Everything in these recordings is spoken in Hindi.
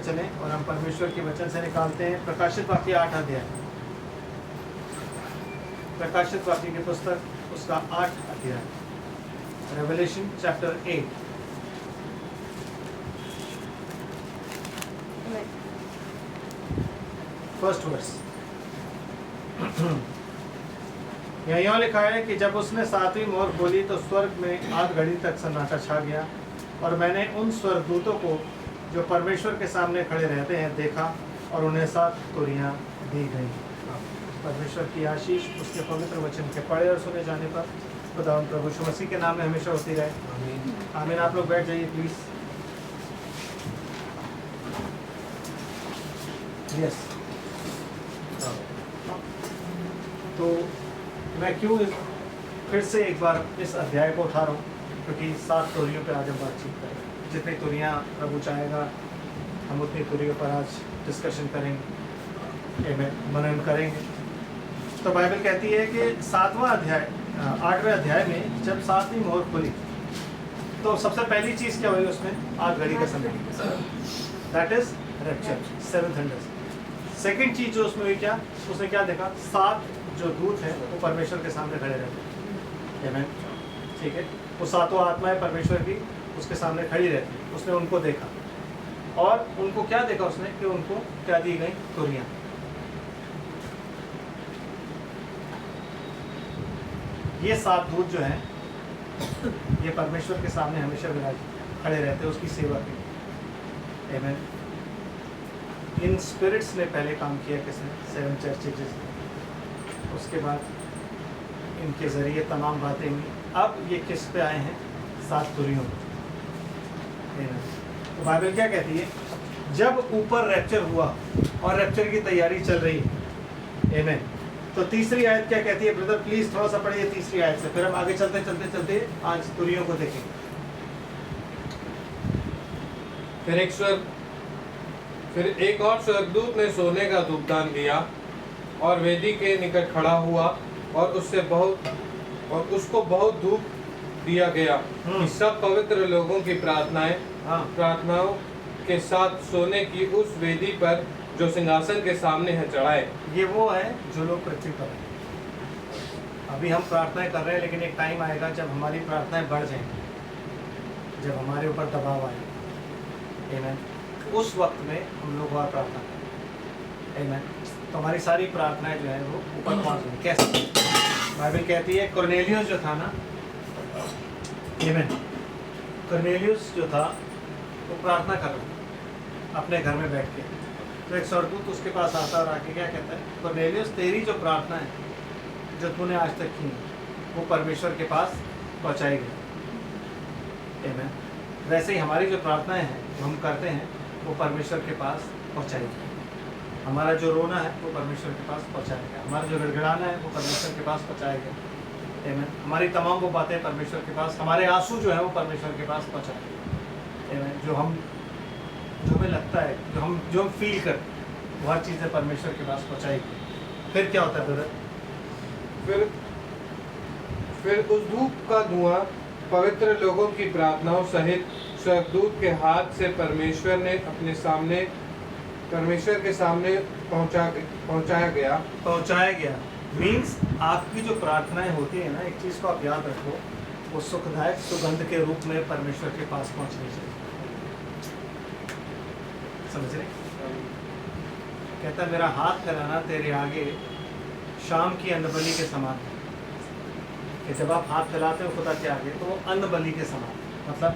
में चलें और हम परमेश्वर के वचन से निकालते हैं प्रकाशित वाक्य 8 अध्याय। प्रकाशित वाक्य की पुस्तक उसका 8 अध्याय, रेवलेशन चैप्टर 8। First verse. यहाँ लिखा है कि जब उसने 7वीं मोहर खोली तो स्वर्ग में आध घड़ी तक सन्नाटा छा गया, और मैंने उन स्वर्गदूतों को जो परमेश्वर के सामने खड़े रहते हैं देखा, और उन्हें 7 तुरियां दी गई। परमेश्वर की आशीष उसके पवित्र वचन के पढ़े और सुने जाने पर खुदावंद प्रभु यीशु मसीह के नाम में हमेशा होती रहे, आमीन। आप लोग बैठ जाइए प्लीज। यस, तो मैं क्यों फिर से एक बार इस अध्याय को उठा रहा हूँ, क्योंकि 7 तुरियों पर आज हम बातचीत करें। जितनी तुरियां प्रभु चाहेगा हम उतनी तुरियों पर आज डिस्कशन करेंगे, मनन करेंगे। तो बाइबल कहती है कि 7वां अध्याय 8वें अध्याय में जब 7वीं मोहर खुली तो सबसे पहली चीज़ क्या हुई उसमें? आध घड़ी का समय, that is rapture, 7 thunder's. Second चीज जो उसमें हुई क्या? उसने क्या देखा? 7 जो दूत हैं वो परमेश्वर के सामने खड़े रहते हैं, ठीक है। वो 7 आत्माएं परमेश्वर की उसके सामने खड़ी रहती है। उसने उनको देखा, और उनको क्या देखा उसने? कि उनको क्या दी गई? तुरियां। ये 7 दूत जो हैं ये परमेश्वर के सामने हमेशा खड़े रहते हैं उसकी सेवा के लिए, आमीन। इन स्पिरिट्स ने पहले काम किया किसने? 7 चर्चेज। उसके बाद इनके जरिए तमाम बातें हुई। अब ये किस पे आए हैं? 7 तुरियों पे। तो बाइबल क्या कहती है? जब ऊपर रैप्चर हुआ और रैप्चर की तैयारी चल रही है, आमीन। तो तीसरी आयत क्या कहती है? ब्रदर प्लीज थोड़ा सा पढ़िए तीसरी आयत से, फिर हम आगे चलते आज तुरियों को देखेंगे। फिर एक और स्वर्गदूत ने सोने का धूपदान लिया और वेदी के निकट खड़ा हुआ, और उसको बहुत धूप दिया गया कि सब पवित्र लोगों की प्रार्थनाओं के साथ सोने की उस वेदी पर जो सिंहासन के सामने है चढ़ाए। ये वो है जो लोग पृथ्वी पर हैं। अभी हम प्रार्थनाएं कर रहे हैं, लेकिन एक टाइम आएगा जब हमारी प्रार्थनाएं बढ़ जाएंगी, जब हमारे ऊपर दबाव आएगा, आमीन। उस वक्त में हम लोग और प्रार्थना करें, आमीन। तो हमारी सारी प्रार्थनाएं जो है वो ऊपर पहुंच गई। कैसे? बाइबल कहती है कुरनेलियुस जो था ना, आमीन, कुरनेलियुस जो था वो प्रार्थना कर रहा था अपने घर में बैठ के। तो एक स्वर्गदूत उसके पास आता और आके क्या कहता है? कुरनेलियुस, तेरी जो प्रार्थना है जो तूने आज तक की वो परमेश्वर के पास पहुंचाई गई, आमीन। वैसे ही हमारी जो प्रार्थनाएं हैं जो हम करते हैं वो परमेश्वर के पास पहुंचाई गई। हमारा जो रोना है वो परमेश्वर के पास पहुंचाया गया, हमारा जो गिड़गिड़ाना है वो परमेश्वर के पास पहुंचाया गया, आमीन। हमारी तमाम वो बातें परमेश्वर के पास, हमारे आंसू जो है वो परमेश्वर के पास पहुंचाए गए, आमीन। जो हमें लगता है, जो हम फील करते हैं, वो हर चीज़ें परमेश्वर के पास पहुंचाई गई। फिर क्या होता है ब्रदर? फिर उस धूप का धुआं पवित्र लोगों की प्रार्थनाओं सहित स्वर्गदूत के हाथ से परमेश्वर के सामने पहुंचाया गया। मीन्स आपकी जो प्रार्थनाएं होती है ना, एक चीज़ को आप याद रखो, वो सुखदायक सुगंध के रूप में परमेश्वर के पास पहुंचनी चाहिए। समझ रहे? कहता मेरा हाथ फैलाना तेरे आगे शाम की अन्न बलि के समान है। कि जब आप हाथ फैलाते हो खुदा के आगे तो वो अन्न बलि के समान, मतलब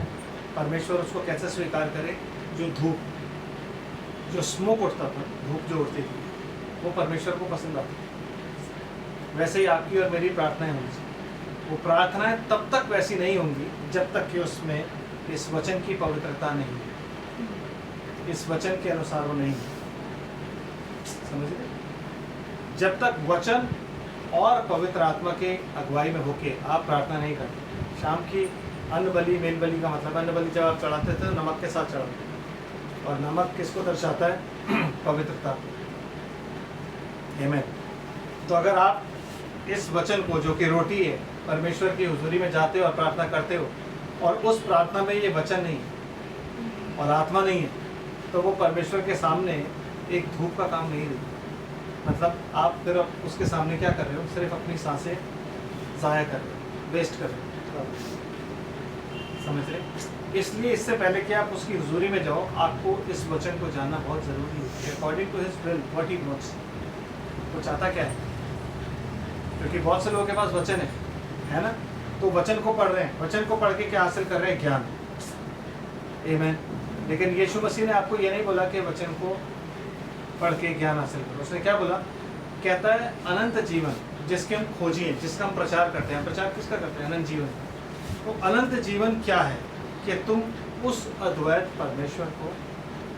परमेश्वर उसको कैसे स्वीकार करे? जो धूप, जो स्मोक उठता था, धूप जो उठती थी, वो परमेश्वर को पसंद आती। वैसे ही आपकी और मेरी प्रार्थनाएं होंगी। वो प्रार्थनाएं तब तक वैसी नहीं होंगी जब तक कि उसमें इस वचन की पवित्रता नहीं है, इस वचन के अनुसार वो नहीं है। समझ रहे? जब तक वचन और पवित्र आत्मा के अगुवाई में होके आप प्रार्थना नहीं करते। शाम की अन्न बलि, मेल बलि का मतलब, अन्न बलि जब आप चढ़ाते थे नमक के साथ चढ़ाते, और नमक किसको दर्शाता है? पवित्रता, आमीन। तो अगर आप इस वचन को, जो कि रोटी है, परमेश्वर की हुजूरी में जाते हो और प्रार्थना करते हो, और उस प्रार्थना में ये वचन नहीं है और आत्मा नहीं है, तो वो परमेश्वर के सामने एक धूप का काम नहीं देती। मतलब आप फिर उसके सामने क्या कर रहे हो, सिर्फ अपनी सांसें ज़ाया कर रहे हो, वेस्ट कर रहे हो, समझ रहे। इसलिए इससे पहले कि आप उसकी हुजूरी में जाओ, आपको इस वचन को जानना बहुत ज़रूरी है। According to his will what he wants, वो चाहता क्या है। क्योंकि बहुत से लोगों के पास वचन है ना, तो वचन को पढ़ रहे हैं, वचन को पढ़ के क्या हासिल कर रहे हैं, ज्ञान। आमीन। लेकिन यीशु मसीह ने आपको ये नहीं बोला कि वचन को पढ़ के ज्ञान हासिल करो। उसने क्या बोला, कहता है अनंत जीवन जिसके हम खोजी हैं, जिसका हम प्रचार करते हैं। प्रचार किसका करते हैं, अनंत जीवन। तो अनंत जीवन क्या है कि तुम उस अद्वैत परमेश्वर को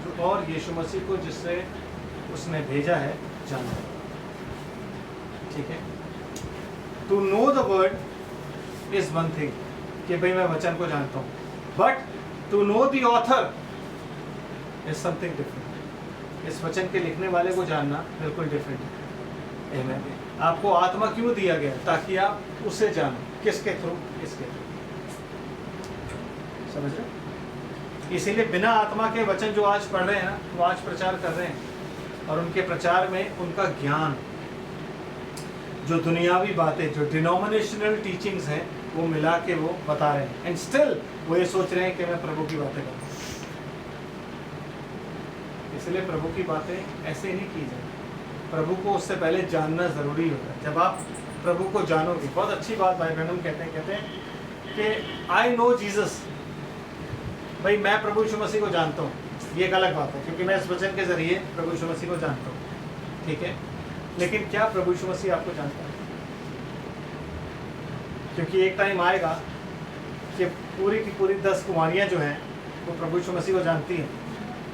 जो और यीशु मसीह को जिससे उसने भेजा है जानो। ठीक है, to know the word is one thing, कि भाई मैं वचन को जानता हूँ, but to know the author is something different. इस वचन के लिखने वाले को जानना बिल्कुल डिफरेंट है। आमीन। आपको आत्मा क्यों दिया गया, ताकि आप उसे जानो। किसके थ्रू, इसके थ्रू, समझ रहे। इसीलिए बिना आत्मा के वचन जो आज पढ़ रहे हैं ना, वो आज प्रचार कर रहे हैं, और उनके प्रचार में उनका ज्ञान, जो दुनियावी बातें, जो डिनोमिनेशनल टीचिंग्स हैं, वो मिला के वो बता रहे हैं। एंड स्टिल वो ये सोच रहे हैं कि मैं प्रभु की बातें करूँ। इसलिए प्रभु की बातें ऐसे नहीं की जाए। प्रभु को उससे पहले जानना ज़रूरी होता है। जब आप प्रभु को जानोगे, बहुत अच्छी बात भाई बहनों कहते हैं कि आई नो जीसस, भाई मैं प्रभु यीशु मसीह को जानता हूँ, ये एक अलग बात है, क्योंकि मैं इस वचन के ज़रिए प्रभु यीशु मसीह को जानता हूँ। ठीक है, लेकिन क्या प्रभु यीशु मसीह आपको जानता है? क्योंकि एक टाइम आएगा कि पूरी की पूरी 10 कुंवारियाँ जो हैं वो प्रभु यीशु मसीह को जानती हैं,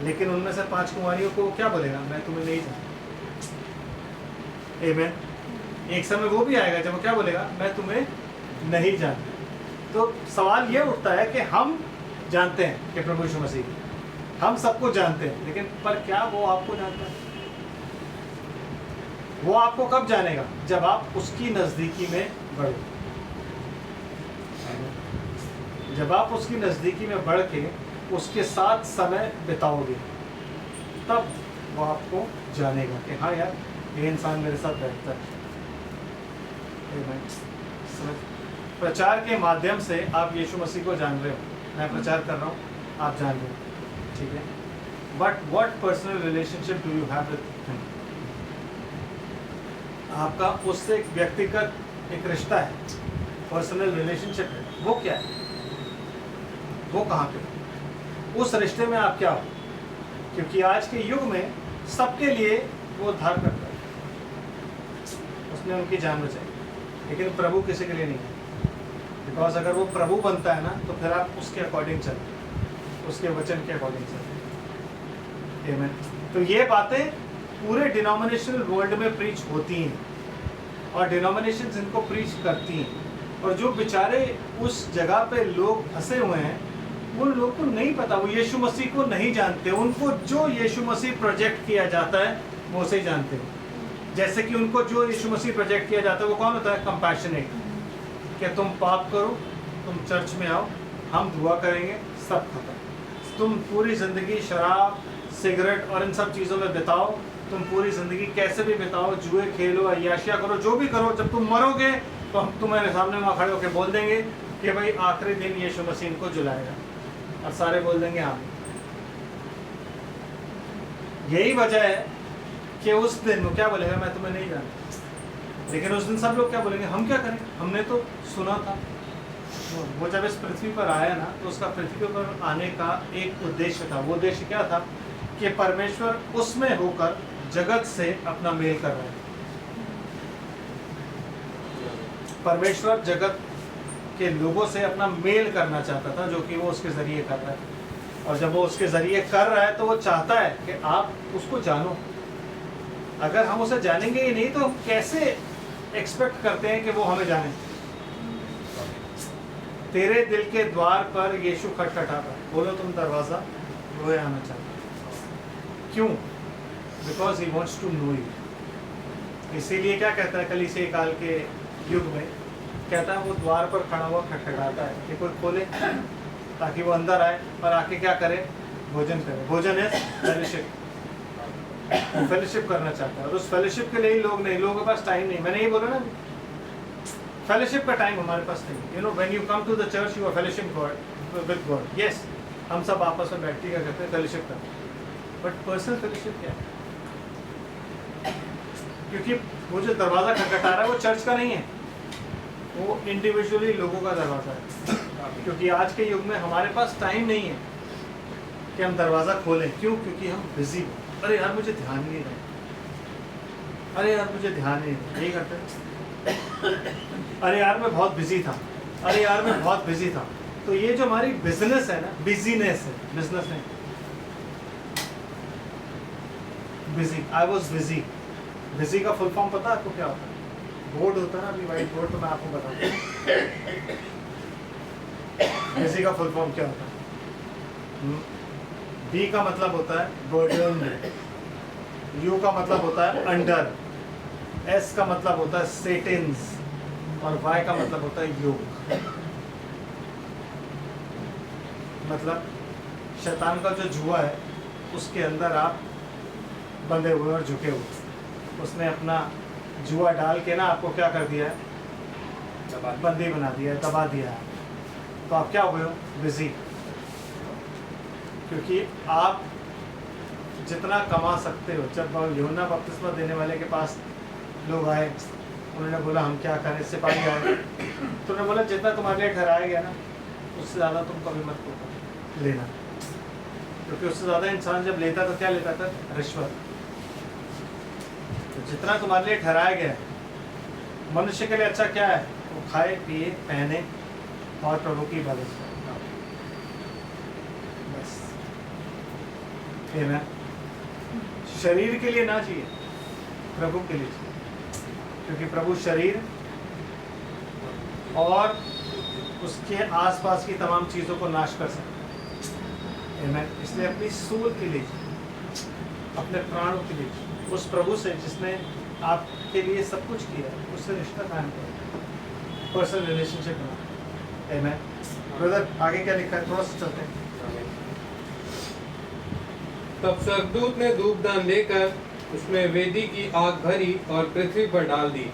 लेकिन उनमें से 5 कुंवारियों को क्या बोलेगा, मैं तुम्हें नहीं जानता। आमीन। एक समय वो भी आएगा जब वो क्या बोलेगा, मैं तुम्हें नहीं जानता। तो सवाल ये उठता है कि हम जानते हैं कि प्रभु यीशु मसीह, हम सबको जानते हैं, लेकिन पर क्या वो आपको जानता है? वो आपको कब जानेगा, जब आप उसकी नज़दीकी में बढ़ो। जब आप उसकी नज़दीकी में बढ़ के उसके साथ समय बिताओगे, तब वो आपको जानेगा कि हाँ यार, ये इंसान मेरे साथ बैठता है। प्रचार के माध्यम से आप यीशु मसीह को जान रहे हो। मैं प्रचार कर रहा हूँ, आप जान रहे हो, ठीक है। But what personal relationship do you have with him? आपका उससे एक व्यक्तिगत एक रिश्ता है, पर्सनल रिलेशनशिप है। वो क्या है, वो कहाँ पे, उस रिश्ते में आप क्या हो? क्योंकि आज के युग में सबके लिए वो उद्धार करता है, उसने उनकी जान बचाई, लेकिन प्रभु किसी के लिए नहीं है। बिकॉज अगर वो प्रभु बनता है ना, तो फिर आप उसके अकॉर्डिंग चलें, उसके वचन के अकॉर्डिंग चलें। आमीन। तो ये बातें पूरे डिनोमिनेशनल वर्ल्ड में प्रीच होती हैं, और डिनोमिनेशंस इनको प्रीच करती हैं, और जो बेचारे उस जगह पे लोग फंसे हुए हैं, उन लोगों को नहीं पता, वो यीशु मसीह को नहीं जानते। उनको जो यीशु मसीह प्रोजेक्ट किया जाता है वो उसे ही जानते हैं। जैसे कि उनको जो यीशु मसीह प्रोजेक्ट किया जाता है वो कौन होता है, कंपैशनेट, कि तुम पाप करो, तुम चर्च में आओ, हम दुआ करेंगे, सब खत्म। तुम पूरी ज़िंदगी शराब, सिगरेट और इन सब चीज़ों में बिताओ, तुम पूरी ज़िंदगी कैसे भी बिताओ, जुए खेलो, अय्याशिया करो, जो भी करो, जब तुम मरोगे तो हम तुम्हारे सामने वहाँ खड़े होकर बोल देंगे कि भाई आखिरी दिन यीशु मसीह इनको जुलाएगा, और सारे बोल देंगे हाँ। यही वजह है कि उस दिन वो क्या बोलेगा, मैं तुम्हें नहीं जानता। लेकिन उस दिन सब लोग क्या बोलेंगे, हम क्या करें, हमने तो सुना था। वो जब इस पृथ्वी पर आया ना, तो उसका पृथ्वी पर आने का एक उद्देश्य था। वो उद्देश्य क्या था कि परमेश्वर उसमें होकर जगत से अपना मेल कर रहा है। परमेश्वर जगत के लोगों से अपना मेल करना चाहता था, जो कि वो उसके ज़रिए कर रहा है। और जब वो उसके ज़रिए कर रहा है, तो वो चाहता है कि आप उसको जानो। अगर हम उसे जानेंगे ही नहीं, तो हम कैसे एक्सपेक्ट करते हैं कि वो हमें जाने? तेरे दिल के द्वार पर यीशु खटखटाता, बोलो तुम दरवाज़ा, वो आना चाहता। क्यों? Because he wants to know you. इसीलिए क्या कहता है, कलीसिया काल के युग में कहता है, वो द्वार पर खड़ा हुआ खटखटाता है कि कोई खोले, ताकि वो अंदर आए और आके क्या करे, भोजन करें। भोजन है फेलोशिप, फेलोशिप करना चाहता है, और उस फेलोशिप के लिए लोग नहीं, लोगों के पास टाइम नहीं। मैंने ये बोला ना, फेलोशिप का टाइम हमारे पास नहीं। You know when you come to the church you are fellowship God with God. Yes, हम सब आपस में बैठ के क्या करते हैं, फेलोशिप करते हैं, बट पर्सनल फेलोशिप क्या है? क्योंकि वो जो दरवाज़ा खटखटा रहा है वो चर्च का नहीं है, वो इंडिविजुअली लोगों का दरवाज़ा है। क्योंकि आज के युग में हमारे पास टाइम नहीं है कि हम दरवाज़ा खोलें। क्यों? क्योंकि हम बिजी हो। अरे यार मुझे ध्यान नहीं रहा, अरे यार मुझे ध्यान नहीं रहा, यही करते हैं। अरे यार मैं बहुत बिजी था, अरे यार मैं बहुत बिजी था। तो ये जो हमारी बिजनेस है ना, बिजीनेस है, बिजनेस नहीं, busy. I was busy. Busy का फुल फॉर्म पता है आपको क्या होता है? बोर्ड होता है ना, अभी व्हाइट बोर्ड, तो मैं आपको बताता हूँ बिजी का फुल फॉर्म क्या होता है। बी का मतलब होता है बर्डन, यू का मतलब होता है अंडर, एस का मतलब होता है सेटिंस, और वाई का मतलब होता है योग। मतलब शैतान का जो जुआ है उसके अंदर आप बंधे हुए और झुके हुए। उसने अपना जुआ डाल के ना आपको क्या कर दिया है, बंदी बना दिया है, दबा दिया है। तो आप क्या हुए हो? बिजी। क्योंकि आप जितना कमा सकते हो, जब यूहन्ना बपतिस्मा देने वाले के पास लोग आए, उन्होंने बोला हम क्या करें, सिपाही आए, तो उन्होंने बोला जितना तुम्हारे लिए ठहराया गया ना उससे ज़्यादा तुम कभी मत लेना। क्योंकि उससे ज़्यादा इंसान जब लेता तो क्या लेता था? रिश्वत। तो जितना तुम्हारे लिए ठहराया गया है, मनुष्य के लिए अच्छा क्या है? वो खाए पिए पहने और प्रभु की इबादत करे, बस। आमीन। शरीर के लिए ना चाहिए, प्रभु के लिए चाहिए। क्योंकि प्रभु शरीर और उसके आसपास की तमाम चीज़ों को नाश कर सकता है। आमीन। इसलिए अपनी सोल के लिए, अपने प्राणों के लिए, उस प्रभु से जिसने आपके लिए सब कुछ किया है, उससे रिश्ता कायम करो, पर्सनल रिलेशनशिप बना। आमीन। ब्रदर आगे क्या लिखा है, थोड़ा सा चलते हैं। तब स्वर्गदूत ने धूपदान लेकर उसमें वेदी की आग भरी और पृथ्वी पर डाल दी,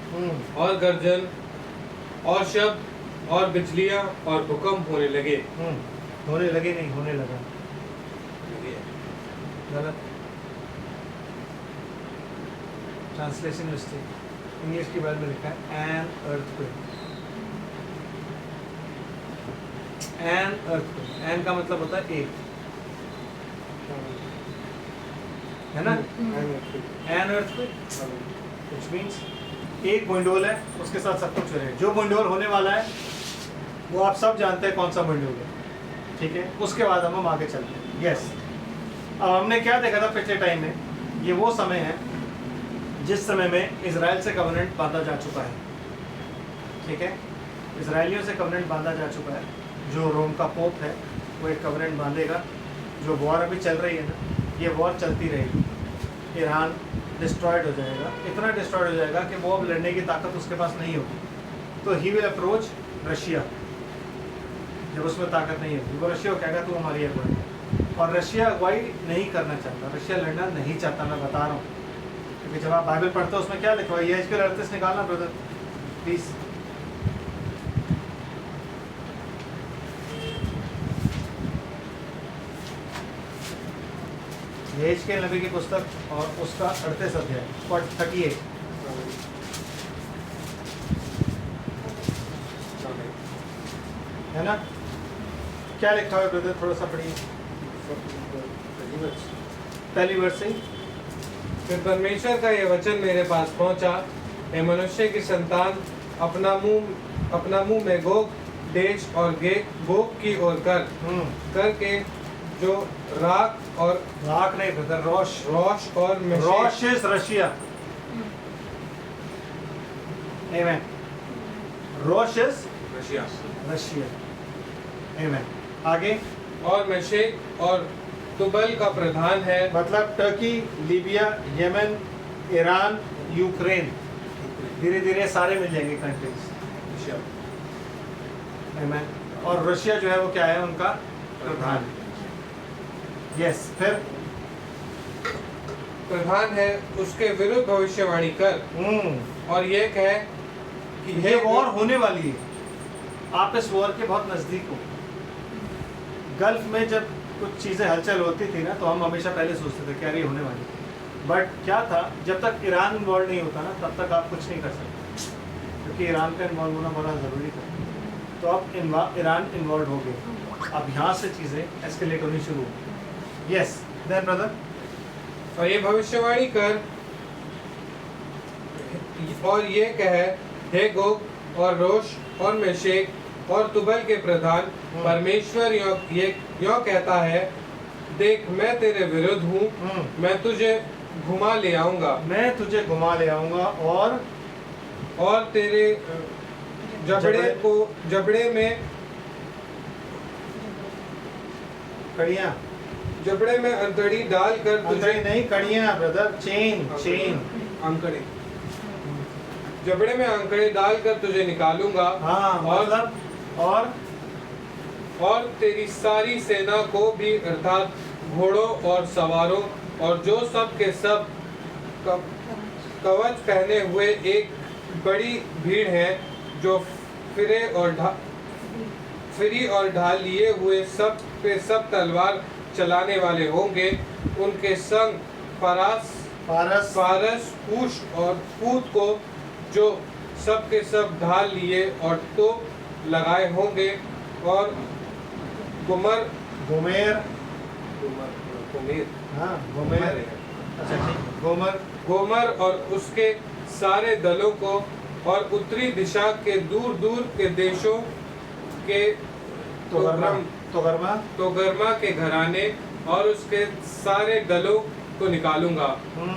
और गर्जन और शब्द और बिजलियां और भूकंप होने लगे। होने लगे नहीं, होने लगा। गलत ट्रांसलेशन मिस्टेक। इंग्लिश की बारे में लिखा है an earthquake. An earthquake, an का मतलब होता है एक, है ना? एन अर्थक्वेक व्हिच मींस एक बुंडोल है, उसके साथ सब कुछ हो रहा है। जो बुंडोल होने वाला है वो आप सब जानते हैं कौन सा बुंडोल है, ठीक है? उसके बाद हम आगे चलते हैं। यस, अब हमने क्या देखा था पिछले टाइम में, ये वो समय है जिस समय में इजराइल से कवनेंट बांधा जा चुका है, ठीक है? इजराइलियों से कवनेंट बांधा जा चुका है। जो रोम का पोप है वो एक कवनेंट बांधेगा। जो वॉर अभी चल रही है ना, ये वॉर चलती रहेगी। ईरान डिस्ट्रॉयड हो जाएगा, इतना डिस्ट्रॉयड हो जाएगा कि वो अब लड़ने की ताकत उसके पास नहीं होगी। तो ही विल अप्रोच रशिया। जब उसमें ताकत नहीं होगी, वो रशिया को कहेगा तू हमारी अगुवाई कर। और रशिया अगुवाई नहीं करना चाहता, रशिया लड़ना नहीं चाहता, मैं बता रहा हूँ। क्योंकि जब आप बाइबल पढ़ते हो उसमें क्या लिखा हुआ है, यहेजकेल 38 निकालना ब्रदर प्लीज। यहेजकेल नबी की पुस्तक और उसका 38 अध्याय 38 है ना? क्या लिखा हुआ है ब्रदर, थोड़ा सा पढ़िए पहली वर्ष से। फिर परमेश्वर का यह वचन मेरे पास पहुंचा, हे मनुष्य की संतान, अपना मुंह में गोग देश और गोग की ओर करके जो राख नहीं ब्रदर, रोश और रोश इज रशिया। आमीन। Rosh is Russia. आमीन। आगे, और मेशेक और तुबल का प्रधान है, मतलब Turkey, Libya, Yemen, Iran, Ukraine, धीरे धीरे सारे मिल जाएंगे कंट्रीज। आमीन। और रशिया जो है वो क्या है, उनका प्रधान। यस, फिर प्रधान है उसके विरुद्ध भविष्यवाणी कर और ये कहे कि ये वॉर होने वाली है, आप इस वॉर के बहुत नज़दीक हो। गल्फ में जब कुछ चीज़ें हलचल होती थी ना, तो हम हमेशा पहले सोचते थे कि यार ये होने वाली है। बट क्या था, जब तक ईरान इन्वॉल्व नहीं होता ना, तब तक आप कुछ नहीं कर सकते, क्योंकि ईरान का इन्वॉल्व होना बड़ा ज़रूरी था। तो अब ईरान इन्वॉल्व हो गए, अब यहाँ से चीज़ें एस्केलेट होनी शुरू हो। यस, देन ब्रदर, और ये भविष्यवाणी कर और ये कहे, हे गोग और रोश और मेशेक और तुबल के प्रधान, परमेश्वर यो कहता है, देख मैं तेरे विरुद्ध हूँ, मैं तुझे घुमा ले आऊंगा, मैं तुझे घुमा ले आऊँगा और तेरे जबड़े में अंतड़ी डालकर तुझे नहीं, कड़ियाँ ब्रदर, चेन अंकड़े जबड़े में अंकड़े डालकर तुझे निकालूंगा। हाँ, मतलब और तेरी सारी सेना को भी, अर्थात घोड़ों और सवारों और जो सब के सब कवच पहने हुए एक बड़ी भीड़ है, जो फिरी और ढाल लिए हुए सब पे सब तलवार चलाने वाले होंगे, उनके संग फारस कूश और पूत को, जो सब के सब ढाल लिए और तोप लगाए होंगे, और गोमर और उसके सारे दलों को, और उत्तरी दिशा के दूर दूर के देशों के तोगर्मा के घराने और उसके सारे दलों को निकालूंगा,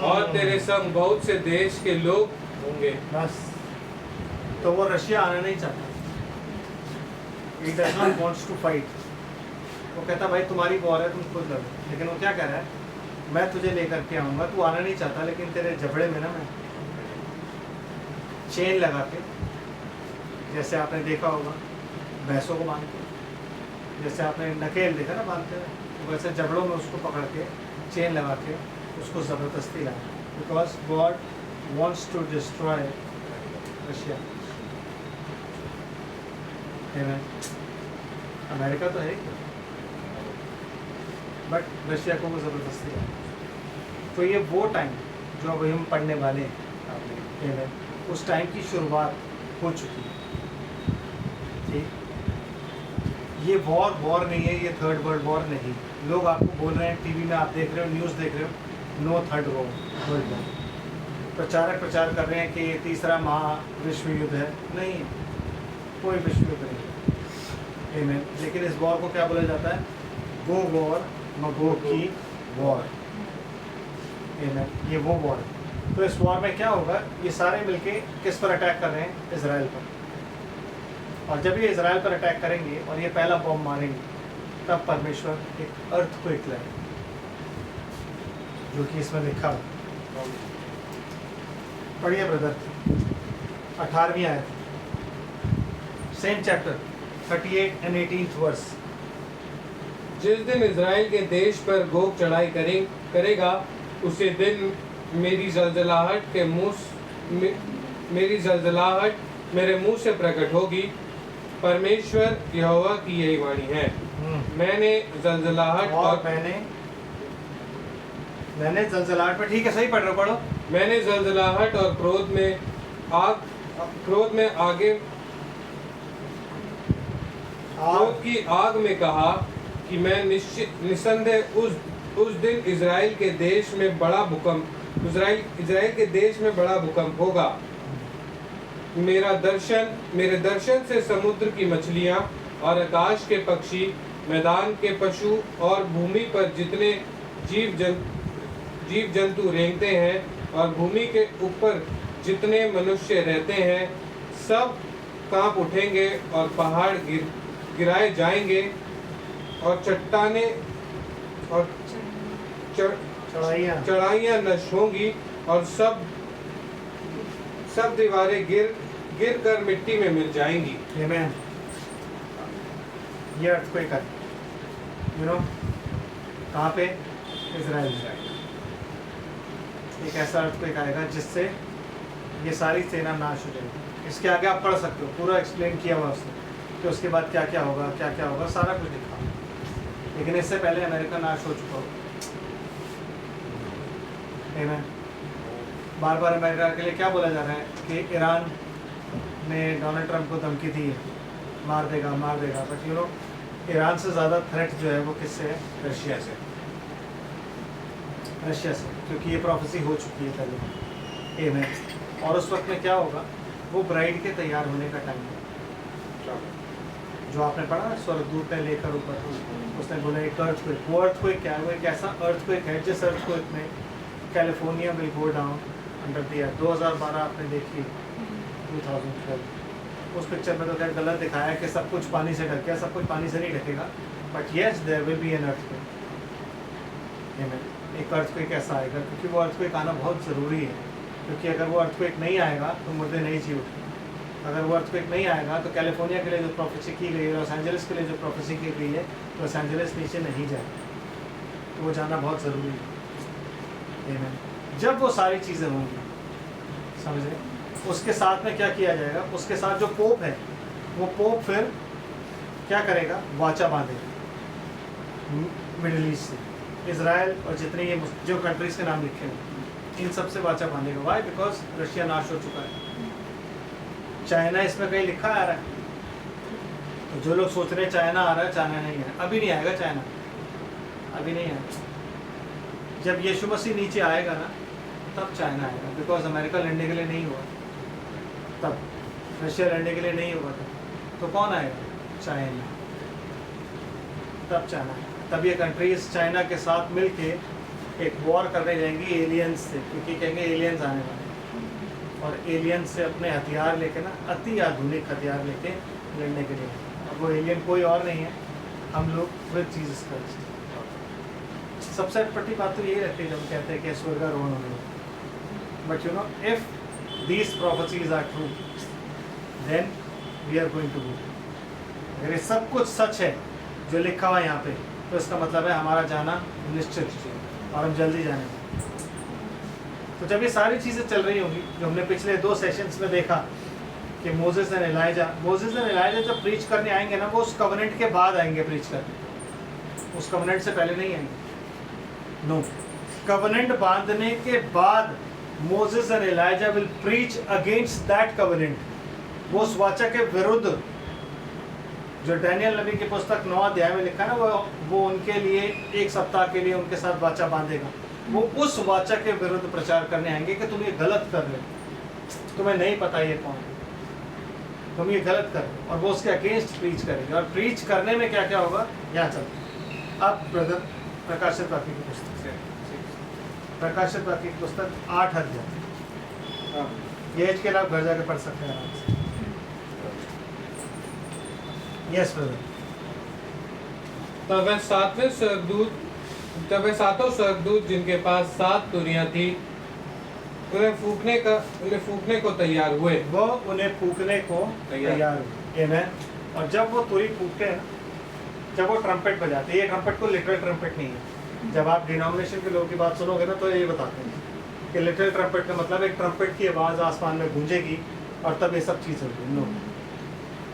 और तेरे संग बहुत से देश के लोग होंगे। बस, तो वो रशिया आना नहीं चाहता, He does not wants to fight। वो कहता भाई तुम्हारी वॉर है, तुम खुद लड़ो, लेकिन वो क्या कह रहा है, मैं तुझे लेकर के आऊँगा, तू आना नहीं चाहता, लेकिन तेरे जबड़े में ना मैं चेन लगा के, जैसे आपने देखा होगा भैंसों को बांध के, जैसे आपने नकेल देखा ना बांधते हैं, तो वैसे जबड़ों में उसको पकड़ के चेन लगा के उसको ज़बरदस्ती लाया, because God wants to destroy Russia. America तो है, बट रशिया को वो ज़बरदस्ती है। तो ये वो टाइम जो अभी हम पढ़ने वाले हैं, उस टाइम की शुरुआत हो चुकी है। ठीक, ये वॉर नहीं है, ये थर्ड वर्ल्ड वॉर नहीं। लोग आपको बोल रहे हैं, टीवी में आप देख रहे हो, न्यूज़ देख रहे हो, नो थर्ड वर्ल्ड वॉर। प्रचारक प्रचार कर रहे हैं कि ये तीसरा महाविश्व युद्ध है, नहीं, कोई विश्व युद्ध नहीं। आमीन। लेकिन इस वॉर को क्या बोला जाता है, गो वॉर, मगोग की वॉर। आमीन, ये वो वॉर है। तो इस वॉर में क्या होगा, ये सारे मिलके किस पर अटैक कर रहे हैं, इजराइल पर। और जब ये इजराइल पर अटैक करेंगे और ये पहला बॉम्ब मारेंगे, तब परमेश्वर एक अर्थक्वेक लाएगा, जो कि इसमें लिखा है। पढ़िए ब्रदर, 18वीं आयत, same chapter, 38 and 18th verse. जिस दिन इज़राइल के देश पर गोग चढ़ाई करेगा, उसी दिन मेरी जलजलाहट मेरे मुंह से प्रकट होगी। परमेश्वर यहोवा की यही वाणी है। मैंने जलजलाहट मैंने जलजलाहट पर, ठीक है, सही पढ़ रहे हो, पढ़ो। मैंने जलजलाहट और क्रोध की आग में कहा कि मैं निसंदेह उस दिन इज़राइल के देश में बड़ा भूकंप होगा। मेरे दर्शन से समुद्र की मछलियां और आकाश के पक्षी, मैदान के पशु और भूमि पर जितने जीव जंतु रेंगते हैं और भूमि के ऊपर जितने मनुष्य रहते हैं, सब कांप उठेंगे और पहाड़ गिराए जाएंगे और चट्टाने और चढ़ाइयाँ नष्ट होंगी और सब दीवारें गिर कर मिट्टी में मिल जाएंगी। आमीन। ये अर्थक्वेक है, कहाँ पे? इजराइल। एक ऐसा अर्थक्वेक आएगा जिससे ये सारी सेना नाश हो जाएगी। इसके आगे आप पढ़ सकते हो, पूरा एक्सप्लेन किया हुआ उसने कि उसके बाद क्या क्या होगा, क्या क्या होगा, सारा कुछ लिखा हुआ। लेकिन इससे पहले अमेरिका नाश हो चुका हो। बार बार अमेरिका के लिए क्या बोला जा रहा है कि ईरान ने डोनाल्ड ट्रंप को धमकी दी है, मार देगा मार देगा, बट यू नो ईरान से ज़्यादा थ्रेट जो है वो किससे है? रशिया से। रशिया से, क्योंकि ये प्रोफेसी हो चुकी है पहले में। और उस वक्त में क्या होगा, वो ब्राइड के तैयार होने का टाइम है। जो आपने पढ़ा ना, स्वर्गदूत ने लेकर ऊपर, उसने बोला एक अर्थक्वेक। वो अर्थक्वेक क्या है? वो एक ऐसा अर्थक्वेक है जिस अर्थक्वेक में California will go down under the earth. 2012 आपने देखी, 2012 उस पिक्चर में तो खैर गलत दिखाया है कि सब कुछ पानी से ढक गया, सब कुछ पानी से नहीं ढकेगा, but yes there will be an earthquake. एक अर्थक्वेक ऐसा आएगा, क्योंकि वो अर्थक्वेक आना बहुत ज़रूरी है, क्योंकि अगर वो अर्थक्वेक नहीं आएगा तो मुर्दे नहीं जी उठे। अगर वो अर्थक्वेक नहीं आएगा तो कैलिफोर्निया के लिए जो प्रोफेसी की गई है, लॉस एंजलिस के लिए जो प्रोफेसी की गई है, लॉस एंजलिस नीचे नहीं जाएगा, तो वो जाना बहुत ज़रूरी है। जब वो सारी चीज़ें होंगी, समझे, उसके साथ में क्या किया जाएगा, उसके साथ जो पोप है, वो पोप फिर क्या करेगा? वाचा बांधेगा मिडिल ईस्ट से, इजराइल और जितने ये जो कंट्रीज़ के नाम लिखे हैं, इन सब से वाचा बांधेगा। वाई? बिकॉज रशिया नाश हो चुका है। चाइना इसमें कहीं लिखा आ रहा है? तो जो लोग सोच रहे हैं चाइना आ रहा है, चाइना नहीं है, अभी नहीं आएगा चाइना, अभी नहीं आएगा। जब यीशु मसीह नीचे आएगा ना, तब चाइना आएगा, बिकॉज अमेरिका लड़ने के लिए नहीं हुआ तब, रशिया लड़ने के लिए नहीं हुआ तब, तो कौन आएगा? चाइना। तब चाइना, तब ये कंट्रीज चाइना के साथ मिलके एक वॉर करने जाएंगी एलियंस से, क्योंकि कहेंगे एलियंस आने वाले, और एलियंस से अपने हथियार लेके ना, अति आधुनिक हथियार लेके लड़ने के लिए। अब वो एलियन कोई और नहीं है, हम लोग विद जीसस क्राइस्ट। सबसे अटपटी बात तो यही रहती है जब हम कहते हैं कि स्वर्गारोहण होने वाला, but you know if these prophecies are true then we are going to go. अगर ये सब कुछ सच है जो लिखा हुआ है यहाँ पे, तो इसका मतलब है हमारा जाना निश्चित है और हम जल्दी जाने। तो जब ये सारी चीज़ें चल रही होंगी, जो हमने पिछले 2 सेशंस में देखा कि मोसेस एंड एलाइजा जब प्रीच करने आएंगे ना, वो उस कवनेंट के बाद आएंगे प्रीच करने, उस कवनेंट से पहले नहीं आएंगे। नो, कवनेंट बांधने के बाद Moses and Elijah will preach against that covenant. वो उस वाचा के विरुद्ध, जो डैनियल नबी की पुस्तक 9 अध्याय में लिखा है ना, वो उनके लिए 1 सप्ताह के लिए उनके साथ वाचा बांधेगा। वो उस वाचा के विरुद्ध प्रचार करने आएंगे कि तुम ये गलत कर रहे हो, तुम्हें नहीं पता ये कौन है, तुम ये गलत कर रहे हो, और वो उसके अगेंस्ट प्रीच करेंगे। और प्रीच करने में क्या क्या होगा, यहाँ चल। अब ब्रदर प्रकाशित वाक्य की पुस्तक से, प्रकाशित वाक्य की पुस्तक 8 अध्याय, ये एज के लिए आप घर जाके पढ़ सकते हैं आराम से। Yes brother. तब वह सातों स्वर्गदूत जिनके पास 7 तुरियां थी, उन्हें फूकने को तैयार हुए। वो उन्हें फूकने को तैयार हुए। आमीन। और जब वो तुरी फूकते हैं ना, जब वो ट्रम्पेट बजाते हैं, ये ट्रम्पेट को लिटरल ट्रम्पेट नहीं है। जब आप डिनोमिनेशन के लोगों की बात सुनोगे ना, तो ये बताते हैं कि लिटरल ट्रम्पेट का मतलब एक ट्रम्पेट की आवाज़ आसमान में गूंजेगी और तब ये सब चीज़ होगी। No,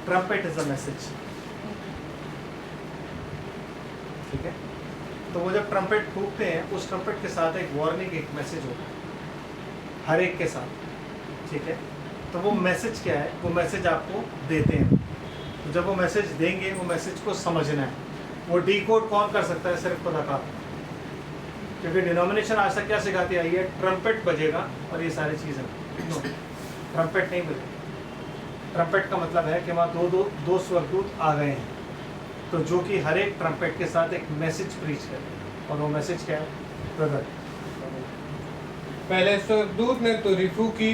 trumpet is a message. ठीक है, तो वो जब ट्रम्पेट फूकते हैं, उस ट्रम्पेट के साथ एक वार्निंग, एक मैसेज होता है हर एक के साथ। ठीक है, तो वो मैसेज क्या है? वो मैसेज आपको देते हैं। तो जब वो मैसेज देंगे, वो मैसेज को समझना है। वो डीकोड कौन कर सकता है? सिर्फ खुदा का। क्योंकि डिनोमिनेशन आज तक क्या सिखाती आई है? ट्रम्पेट बजेगा और ये सारी चीज़ें। ट्रम्पेट नहीं बजेगा। ट्रम्पेट का मतलब है कि वहाँ दो स्वर्गदूत आ गए हैं, तो जो कि हर एक ट्रम्पेट के साथ एक मैसेज प्रीच करे। और वो मैसेज क्या है ब्रदर? पहले स्वर्गदूत ने तुरी फूकी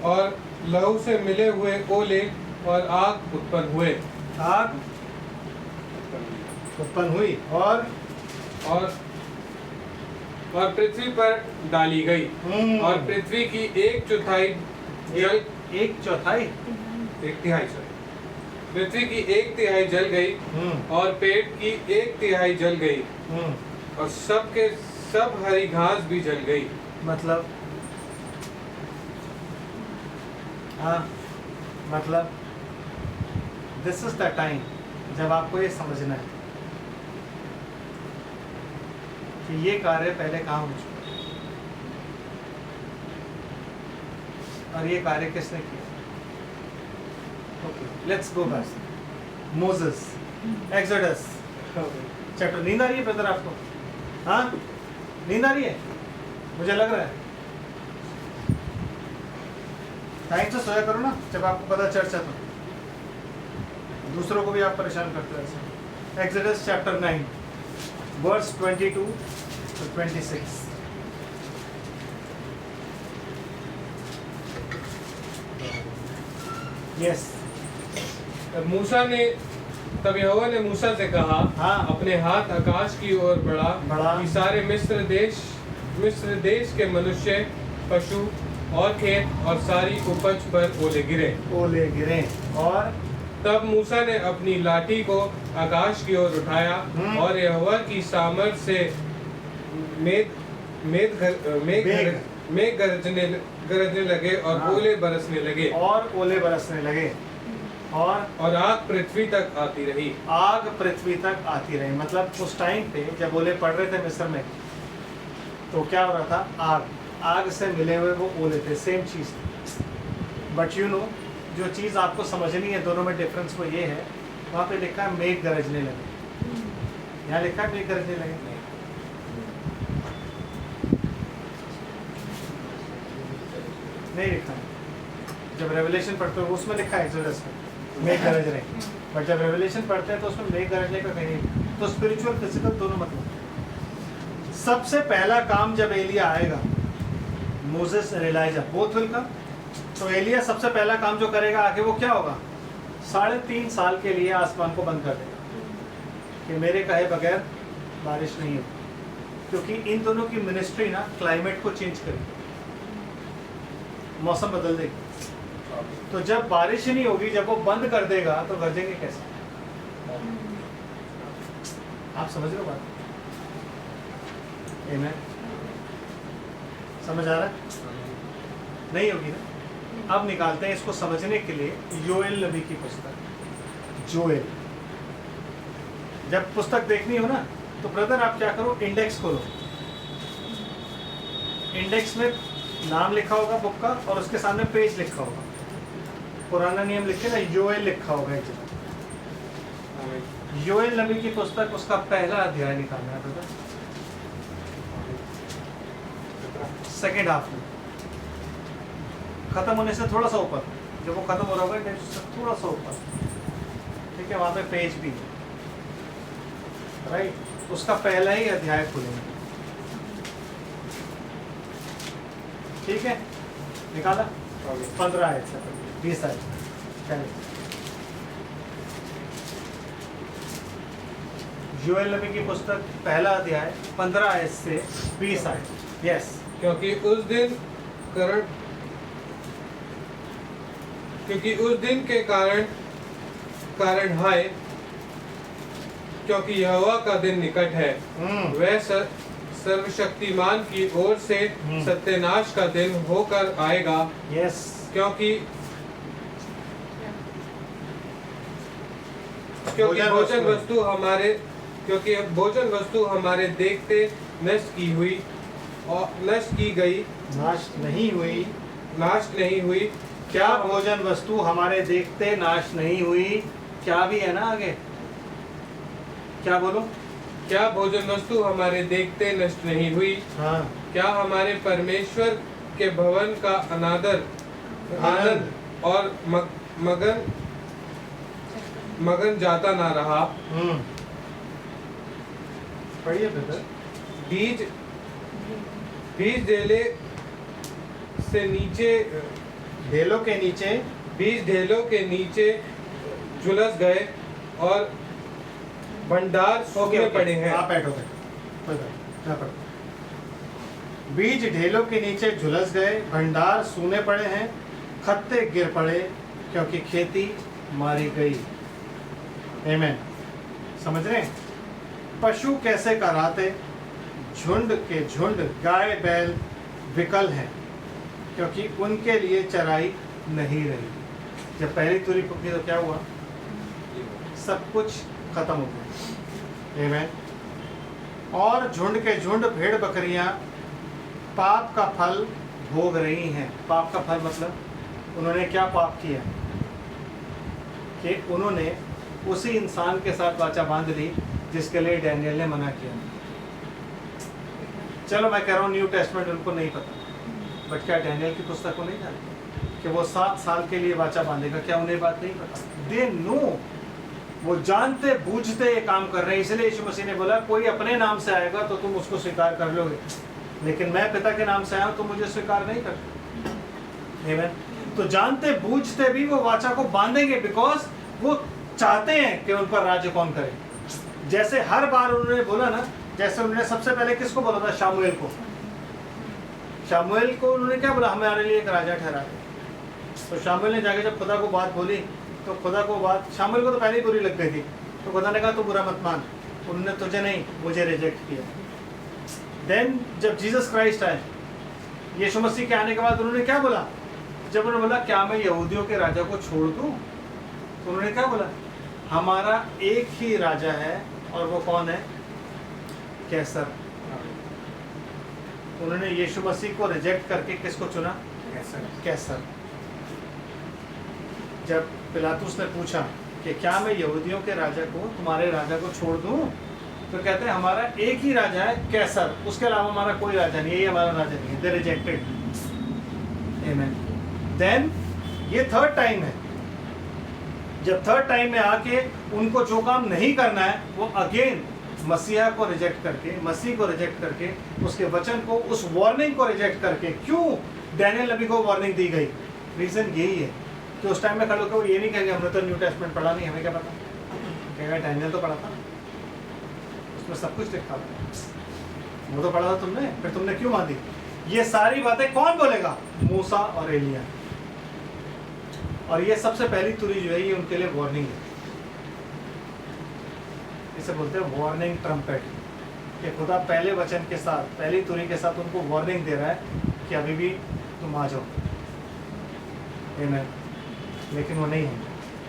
और लहू से मिले हुए ओले और आग उत्पन्न हुए। आग उत्पन्न हुई और पृथ्वी पर डाली गई। और पृथ्वी की 1/4 जल 1/4 पृथ्वी की 1/3 जल गई और पेट की 1/3 जल गई और सबके सब हरी घास भी जल गई। मतलब हाँ, मतलब दिस इज द टाइम जब आपको ये समझना है कि ये कार्य पहले कहाँ हो चुका है और ये कार्य किसने किया। Okay, let's go back. Moses, exodus chapter. नींद आ रही है ब्रदर आपको? हाँ, नींद आ रही है? मुझे लग रहा है। टाइम से सोया करो ना, जब आपको पता चर्चा तो दूसरों को भी आप परेशान करते हो ऐसे। Exodus chapter 9 verse 22 to 26। Yes. मूसा ने तब यहोवा ने मूसा से कहा, हाँ। अपने हाथ आकाश की ओर बढ़ा कि सारे मिस्र देश के मनुष्य, पशु और खेत और सारी उपज पर ओले गिरे। और तब मूसा ने अपनी लाठी को आकाश की ओर उठाया और यहोवा की सामर्थ से मेघ गरजने लगे और हाँ। ओले बरसने लगे और आग पृथ्वी तक आती रही। आग पृथ्वी तक आती रही। मतलब उस टाइम पे जब ओले पड़ रहे थे मिस्र में, तो क्या हो रहा था? आग से मिले हुए वो ओले थे, सेम चीज। बट यू नो, जो चीज़ आपको समझनी है दोनों में डिफरेंस वो ये है, वहाँ पे लिखा है मेघ गरजने लगे, यहाँ लिखा है मेघ गरजने लगे। नहीं लिखा है। जब रेवलेशन पढ़ते हो उसमें लिखा है एक्सोडस में मेघ गरज रहे, बट जब रेवलेशन पढ़ते हैं तो उसमें मेघ गरजने का कहीं नहीं। तो स्पिरिचुअल फिजिकल दोनों मतलब। सबसे पहला काम जब एलिया आएगा, मोसेस और एलिजा बोथ विल कम, तो एलिया सबसे पहला काम जो करेगा आगे वो क्या होगा? 3.5 साल के लिए आसमान को बंद कर देगा कि मेरे कहे बगैर बारिश नहीं होगी, क्योंकि इन दोनों की मिनिस्ट्री ना क्लाइमेट को चेंज करेगी, मौसम बदल देगी। तो जब बारिश ही नहीं होगी, जब वो बंद कर देगा तो गरजेंगे कैसे? आप समझ रहे हो बात? आमीन। समझ आ रहा है? नहीं होगी ना? अब निकालते हैं इसको समझने के लिए योएल नबी की पुस्तक। जोएल, जब पुस्तक देखनी हो ना तो ब्रदर आप क्या करो, इंडेक्स खोलो। इंडेक्स में नाम लिखा होगा बुक का और उसके सामने पेज लिखा होगा। पुराना नियम लिखे ना, योएल लिखा होगा एक जगह। योएल नबी की पुस्तक, उसका पहला अध्याय निकालना है ब्रदर, सेकेंड हाफ में, खत्म होने से थोड़ा सा ऊपर। जब वो खत्म हो रहा होगा थोड़ा सा ऊपर, ठीक है, वहां पे पेज भी है, राइट। उसका पहला ही अध्याय खुलेंगे, ठीक है। निकाला 15 आयत से 20 आयत पहले। योएल नबी की पुस्तक पहला अध्याय 15 आयत से 20 आयत। यस। क्योंकि उस दिन के कारण हाय, क्योंकि यहोवा का दिन निकट है, वह सर्वशक्तिमान की ओर से सत्यानाश का दिन होकर आएगा। यस। क्योंकि भोजन वस्तु हमारे देखते नष्ट की गई, नाश नहीं हुई। क्या भोजन वस्तु हमारे देखते नाश नहीं हुई? क्या भी है ना आगे, क्या बोलो? क्या भोजन वस्तु हमारे देखते नष्ट नहीं हुई? हाँ। क्या हमारे परमेश्वर के भवन का आनंद और मगन जाता ना रहा? पढ़िए ब्रदर। बीज ढेले के नीचे झुलस गए और भंडार सूखे पड़े हैं। आप बैठो, कोई बात नहीं। बीज ढेलों के नीचे झुलस गए, भंडार सूने पड़े हैं, खत्ते गिर पड़े, क्योंकि खेती मारी गई। आमीन। समझ रहे हैं? पशु कैसे कराते, झुंड के झुंड गाय बैल विकल हैं, क्योंकि उनके लिए चराई नहीं रही। जब पहली तुरी फूकी तो क्या हुआ? सब कुछ खत्म हो गया। आमीन। और झुंड के झुंड भेड़ बकरियां पाप का फल भोग रही हैं। पाप का फल मतलब उन्होंने क्या पाप किया कि उन्होंने उसी इंसान के साथ वाचा बांध ली जिसके लिए डैनियल ने मना किया। चलो मैं कह रहा हूँ न्यू टेस्टमेंट उनको नहीं पता, बट क्या डैनियल की पुस्तक को नहीं जानते कि वो 7 साल के लिए वाचा बांधेगा? क्या उन्हें बात नहीं पता? दे नो, वो जानते बूझते ये काम कर रहे हैं। इसलिए यीशु मसीह ने बोला कोई अपने नाम से आएगा तो तुम उसको स्वीकार कर लोगे, लेकिन मैं पिता के नाम से आया हूं तो मुझे स्वीकार नहीं करते। आमीन। तो जानते बूझते भी वो वाचा को बांधेंगे, बिकॉज वो चाहते हैं कि उन पर राज्य कौन करे। जैसे हर बार उन्होंने बोला ना, जैसे उन्होंने सबसे पहले किसको बोला था? शामुएल को। शामुएल को उन्होंने क्या बोला? हमारे लिए एक राजा ठहरा। तो शामुएल ने जाके जब खुदा को बात बोली तो खुदा को बात, शामुएल को तो पहले ही बुरी लग गई थी, तो खुदा ने कहा तू बुरा मत मान, उन्होंने तुझे नहीं मुझे रिजेक्ट किया। देन जब जीसस क्राइस्ट आए, यीशु मसीह के आने के बाद उन्होंने क्या बोला? जब उन्होंने बोला क्या मैं यहूदियों के राजा को छोड़ दूं, तो उन्होंने क्या बोला? हमारा एक ही राजा है, और वो कौन है? कैसर। उन्होंने यीशु मसीह को रिजेक्ट करके किसको चुना? कैसर। जब पिलातुस ने पूछा कि क्या मैं यहूदियों के राजा को, तुम्हारे राजा को छोड़ दूं, तो कहते हैं हमारा एक ही राजा है कैसर, उसके अलावा हमारा कोई राजा नहीं है, ये हमारा राजा नहीं है। They rejected. आमीन। देन ये थर्ड टाइम है। जब थर्ड टाइम में आके उनको जो काम नहीं करना है, वो अगेन मसीहा को रिजेक्ट करके, मसीह को रिजेक्ट करके, उसके वचन को, उस वार्निंग को रिजेक्ट करके। क्यों डैनियल नबी को वार्निंग दी गई? रीजन यही है कि उस टाइम में खड़े होकर वो ये नहीं कहेंगे हमने तो न्यू टेस्टमेंट पढ़ा नहीं, हमें क्या पता। कहेगा डैनियल तो पढ़ा था, उसमें सब कुछ लिखा था, वो तो पढ़ा था तुमने, फिर तुमने क्यों बांधी? ये सारी बातें कौन बोलेगा? मूसा और एलिया। और ये सबसे पहली तुरी जो है ये उनके लिए वार्निंग है। इसे बोलते हैं वार्निंग ट्रम्पेट, कि खुदा पहले वचन के साथ, पहली तुरी के साथ उनको वार्निंग दे रहा है कि अभी भी तुम आ जाओ। आमीन। लेकिन वो नहीं है।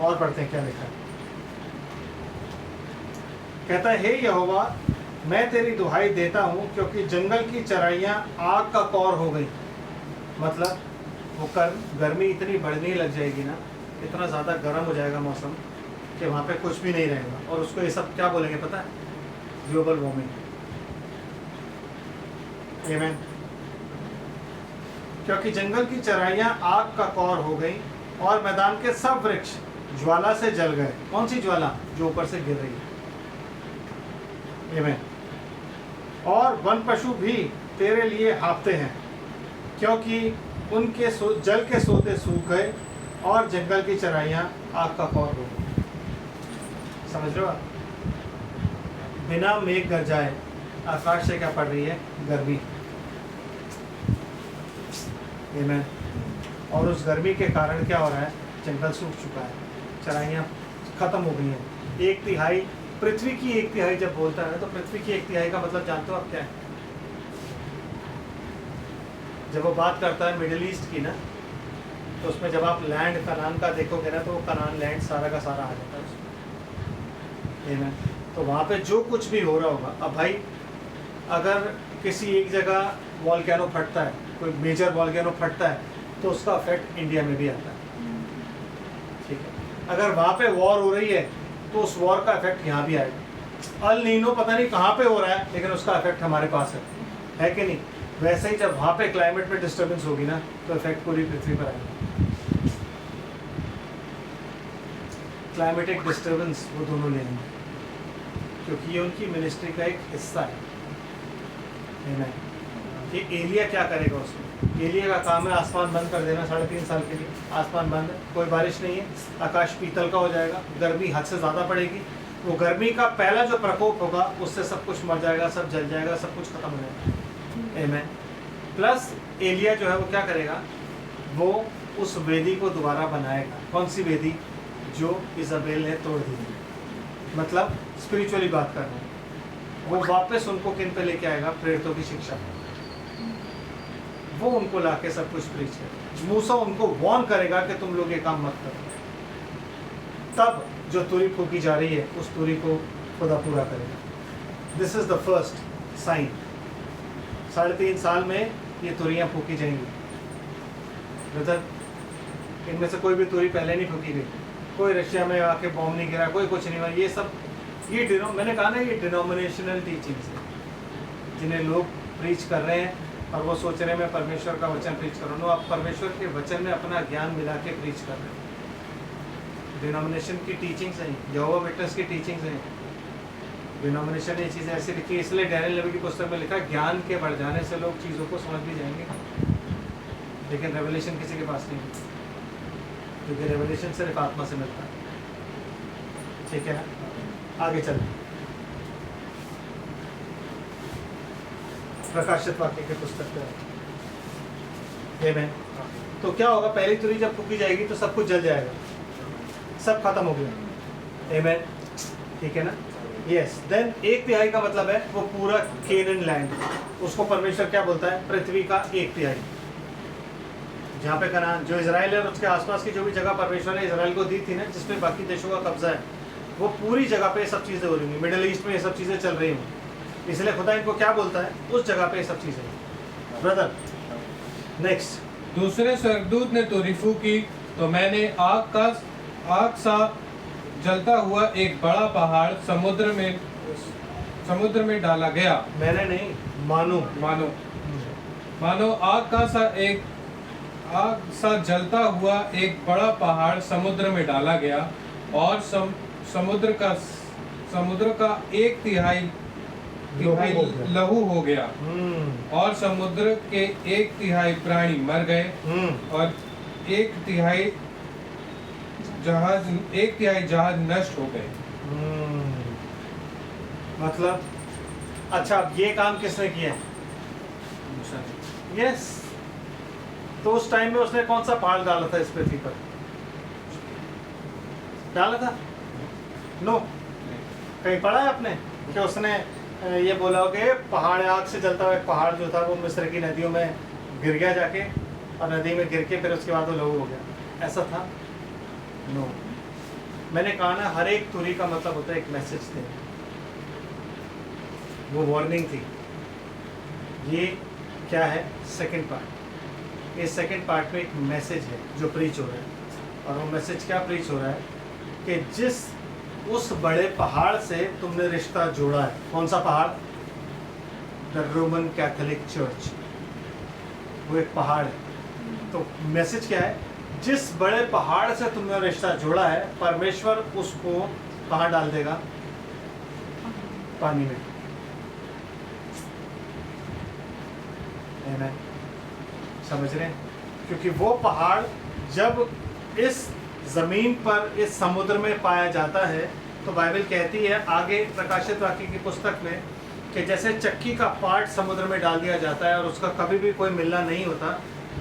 और पढ़ते हैं क्या लिखा है। कहता है हे यहोवा, मैं तेरी दुहाई देता हूँ क्योंकि जंगल की चराइयाँ आग का कौर हो गई। मतलब वो गर्मी इतनी बढ़ने लग जाएगी ना, इतना ज़्यादा गर्म हो जाएगा मौसम कि वहाँ पे कुछ भी नहीं रहेगा। और उसको ये सब क्या बोलेंगे पता है? Global warming. आमीन। क्योंकि जंगल की चराइयाँ आग का कौर हो गई और मैदान के सब वृक्ष ज्वाला से जल गए। कौन सी ज्वाला? जो ऊपर से गिर रही है। आमीन। और वन पशु भी तेरे लिए हाँफते हैं, क्योंकि उनके जल के सोते सूख गए और जंगल की चराइयाँ आग का कौर हो गई। समझ रहे हो आप? बिना मेघ गरजाए आकाश से क्या पड़ रही है? गर्मी। आमीन। और उस गर्मी के कारण क्या हो रहा है? जंगल सूख चुका है, चराइयाँ खत्म हो गई हैं। 1/3 पृथ्वी की 1/3 जब बोलता है तो पृथ्वी की 1/3 का मतलब जानते हो आप क्या है? जब वो बात करता है मिडिल ईस्ट की ना, तो उसमें जब आप लैंड कनान का देखोगे ना, तो वो कनान लैंड सारा का सारा आ जाता है उसमें। आमीन। तो वहाँ पे जो कुछ भी हो रहा होगा, अब भाई अगर किसी एक जगह वॉल्केनो फटता है, कोई मेजर वॉल्केनो फटता है, तो उसका इफेक्ट इंडिया में भी आता है। ठीक है। अगर वहाँ पे वॉर हो रही है तो उस वॉर का इफेक्ट यहाँ भी आएगा। अल नीनो पता नहीं कहाँ पे हो रहा है, लेकिन उसका इफेक्ट हमारे पास है कि नहीं? वैसे ही जब वहाँ पे क्लाइमेट में डिस्टर्बेंस होगी ना, तो इफेक्ट पूरी पृथ्वी पर आएगा। क्लाइमेटिक डिस्टर्बेंस वो दोनों लेंगे, क्योंकि ये उनकी मिनिस्ट्री का एक हिस्सा है ना। कि एलिया क्या करेगा उसमें? एलिया का काम है आसमान बंद कर देना 3.5 साल के लिए। आसमान बंद है, कोई बारिश नहीं है, आकाश पीतल का हो जाएगा, गर्मी हद से ज़्यादा पड़ेगी। वो गर्मी का पहला जो प्रकोप होगा उससे सब कुछ मर जाएगा, सब जल जाएगा, सब कुछ खत्म हो जाएगा। आमीन। प्लस एलिया जो है वो क्या करेगा? वो उस वेदी को दोबारा बनाएगा। कौन सी वेदी? जो इज़ाबेल ने तोड़ दी। मतलब स्पिरिचुअली बात कर रहे हैं। वो वापस उनको किन पे लेके आएगा? प्रेरितों की शिक्षा। वो उनको लाके सब कुछ प्रीच करेगा। मूसा उनको वार्न करेगा कि तुम लोग ये काम मत करो। तब जो तुरी फूकी जा रही है उस तुरी को खुदा पूरा करेगा। This is the first sign. 3.5 साल में ये तुरियां फूकी जाएंगी। ब्रदर, इनमें से कोई भी तुरी पहले नहीं फूकी गई। कोई रशिया में आके बॉम्ब नहीं गिरा, कोई कुछ नहीं हुआ। ये सब मैंने कहा ना, ये डिनोमिनेशनल टीचिंग्स है जिन्हें लोग प्रीच कर रहे हैं और वो सोच रहे हैं मैं परमेश्वर का वचन प्रीच कर रहा हूँ। आप परमेश्वर के वचन में अपना ज्ञान मिला के प्रीच कर रहे हैं। डिनोमिनेशन की टीचिंग्स हैं, यहोवा विटनेस की टीचिंग्स हैं। डिनोमिनेशन ये चीज़ ऐसी लिखी है, इसलिए डैनियल नबी की पुस्तक में लिखा ज्ञान के बढ़ जाने से लोग चीज़ों को समझ भी जाएंगे, लेकिन रेवलेशन किसी के पास नहीं है, क्योंकि रेवलेशन सिर्फ आत्मा से मिलता है। ठीक है, आगे चल। प्रकाशित वाक्य की पुस्तक पे तो क्या होगा? पहली तुरी जब फूकी जाएगी तो सब कुछ जल जाएगा, सब खत्म हो गया। आमेन, ठीक है ना? यस। देन 1/3 का मतलब है वो पूरा केनन लैंड, उसको परमेश्वर क्या बोलता है? पृथ्वी का 1/3, जहाँ पे कनान, जो इजराइल है और उसके आसपास की जो भी जगह परमेश्वर ने इजराइल को दी थी ना, जिसमें बाकी देशों का कब्जा है, वो पूरी जगह पे सब चीज़ें हो रही हैं। मिडिल ईस्ट में ये सब चीज़ें चल रही हैं, इसलिए खुदा इनको क्या बोलता है? उस जगह पे ये सब चीज़ें। Brother next. दूसरे स्वर्गदूत ने तुरी फूकी तो मैंने आग सा जलता हुआ एक बड़ा पहाड़ समुद्र में डाला गया। मैंने नहीं, मानो आग सा जलता हुआ एक बड़ा पहाड़ समुद्र में डाला गया और समुद्र का 1/3 लहू हो गया और समुद्र के 1/3 प्राणी मर गए और 1/3 जहाज नष्ट हो गए। मतलब अच्छा, अब ये काम किसने किया? यस। तो उस टाइम में उसने कौन सा पहाड़ डाला था इस पृथ्वी पर? डाला था? नो। कहीं पढ़ा है आपने कि उसने ये बोला हो कि पहाड़, आग से जलता हुआ एक पहाड़ जो था वो मिस्र की नदियों में गिर गया जाके, और नदी में गिर के फिर उसके बाद वो लहू हो गया? ऐसा था? नो। मैंने कहा ना, हर एक तुरी का मतलब होता है एक मैसेज थे, वो वार्निंग थी। ये क्या है? Second part. इस सेकंड पार्ट में एक मैसेज है जो प्रीच हो रहा है, और वो मैसेज क्या प्रीच हो रहा है कि उस बड़े पहाड़ से तुमने रिश्ता जोड़ा है। कौन सा पहाड़? The Roman Catholic church. वो एक पहाड़ है। तो मैसेज क्या है? जिस बड़े पहाड़ से तुमने रिश्ता जोड़ा है, परमेश्वर उसको कहाँ डाल देगा? पानी में। आमेन। समझ रहे हैं? क्योंकि वो पहाड़ जब इस जमीन पर, इस समुद्र में पाया जाता है, तो बाइबल कहती है आगे प्रकाशित वाक्य की पुस्तक में कि जैसे चक्की का पार्ट समुद्र में डाल दिया जाता है और उसका कभी भी कोई मिलना नहीं होता,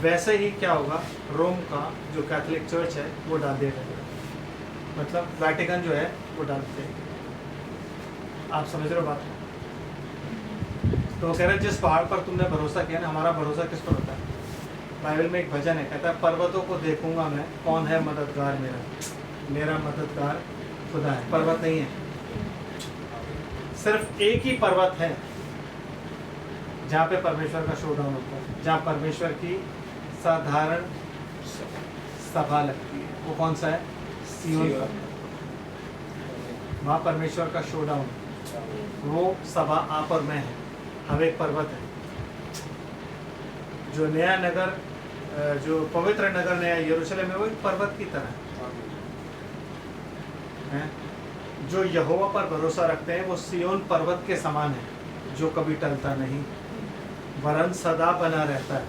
वैसे ही क्या होगा? रोम का जो कैथोलिक चर्च है वो डाल दिया जाएगा। मतलब वेटिकन जो है वो डाल देगा। आप समझ रहे हो बात? तो कह रहे जिस पहाड़ पर तुमने भरोसा किया ना, हमारा भरोसा किस पर होता है? बाइबल में एक भजन है, कहता है पर्वतों को देखूंगा मैं, कौन है मददगार मेरा? मेरा मददगार खुदा है। पर्वत नहीं है, सिर्फ एक ही पर्वत है जहाँ पे परमेश्वर का शोडाउन होता है, जहाँ परमेश्वर की साधारण सभा लगती है। वो कौन सा है? सिय्योन पर्वत। वहाँ परमेश्वर का शोडाउन, वो सभा आप और मैं है। हम एक पर्वत है। जो नया नगर, जो पवित्र नगर नया यरूशलेम है, वो एक पर्वत की तरह है। जो यहोवा पर भरोसा रखते हैं वो सिय्योन पर्वत के समान है, जो कभी टलता नहीं वरन सदा बना रहता है।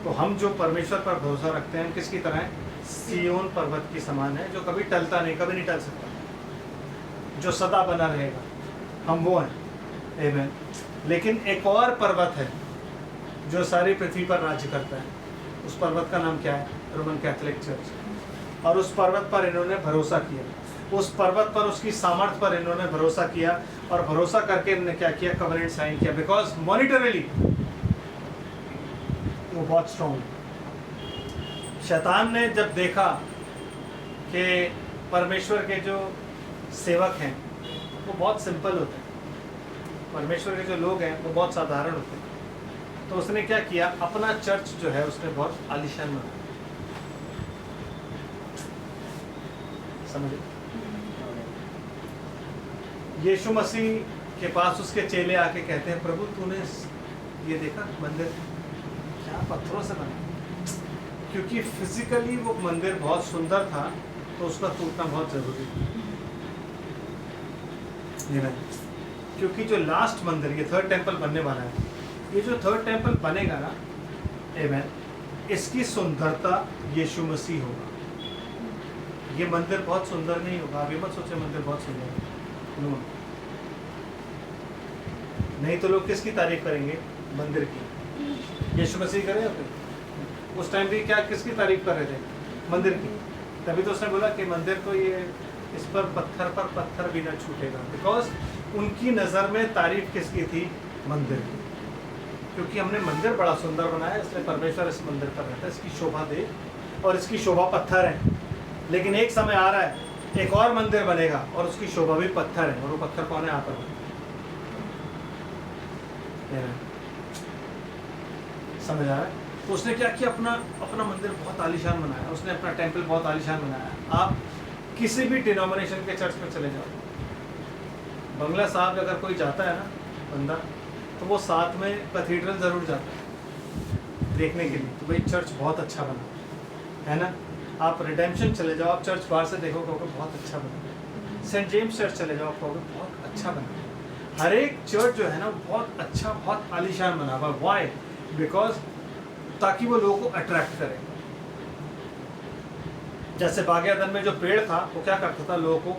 तो हम जो परमेश्वर पर भरोसा रखते हैं, किसकी तरह है? सिय्योन पर्वत की समान है, जो कभी टलता नहीं, कभी नहीं टल सकता, जो सदा बना रहेगा। हम वो हैं। आमेन। लेकिन एक और पर्वत है जो सारी पृथ्वी पर राज्य करता है। उस पर्वत का नाम क्या है? Roman Catholic church. और उस पर्वत पर इन्होंने भरोसा किया। उस पर्वत पर, उसकी सामर्थ्य पर इन्होंने भरोसा किया, और भरोसा करके इन्होंने क्या किया, कवेनेंट साइन किया, बिकॉज मॉनिटरली वो बहुत स्ट्रॉन्ग है। शैतान ने जब देखा कि परमेश्वर के जो सेवक हैं वो बहुत सिंपल होते हैं, परमेश्वर के जो लोग हैं वो बहुत साधारण होते हैं, तो उसने क्या किया, अपना चर्च जो है उसने बहुत आलीशान बनाया। समझे? यीशु मसीह के पास उसके चेले आके कहते हैं, प्रभु तूने ये देखा मंदिर क्या पत्थरों से बना, क्योंकि फिजिकली वो मंदिर बहुत सुंदर था तो उसका टूटना बहुत जरूरी है। क्योंकि जो लास्ट मंदिर, ये थर्ड टेंपल बनने वाला है, ये जो थर्ड टेंपल बनेगा ना, आमेन, इसकी सुंदरता यीशु मसीह होगा। ये मंदिर बहुत सुंदर नहीं होगा, आप ये मत सोचे मंदिर बहुत सुंदर है, नो। नहीं तो लोग किसकी तारीफ करेंगे? मंदिर की। यीशु मसीह करे फिर उस टाइम भी क्या किसकी तारीफ कर रहे थे? मंदिर की। तभी तो उसने बोला कि मंदिर तो ये, इस पर पत्थर भी ना छूटेगा, बिकॉज उनकी नज़र में तारीफ किसकी थी? मंदिर की। क्योंकि हमने मंदिर बड़ा सुंदर बनाया, इसलिए परमेश्वर इस मंदिर पर रहता है, इसकी शोभा दे, और इसकी शोभा पत्थर है। लेकिन एक समय आ रहा है, एक और मंदिर बनेगा और उसकी शोभा भी पत्थर है, और वो पत्थर कौन है? आप पर। समझ आ रहा है? तो उसने क्या किया, अपना मंदिर बहुत आलीशान बनाया, उसने अपना टेंपल बहुत आलीशान बनाया। आप किसी भी डिनोमिनेशन के चर्च में चले जाओ, बंगला साहब अगर कोई जाता है ना बंदा, तो वो साथ में कैथेड्रल ज़रूर जाता है देखने के लिए, तो भाई चर्च बहुत अच्छा बना है ना। आप रिडेम्पशन चले जाओ, आप चर्च बाहर से देखो, कहोगे बहुत अच्छा बना। सेंट जेम्स चर्च चले जाओ, कहोगे बहुत अच्छा बना। हर एक चर्च जो है ना बहुत अच्छा, बहुत आलीशान बना हुआ। वाई? बिकॉज ताकि वो लोगों को अट्रैक्ट करे। जैसे बाग अदन में जो पेड़ था वो क्या करता था? लोगों को,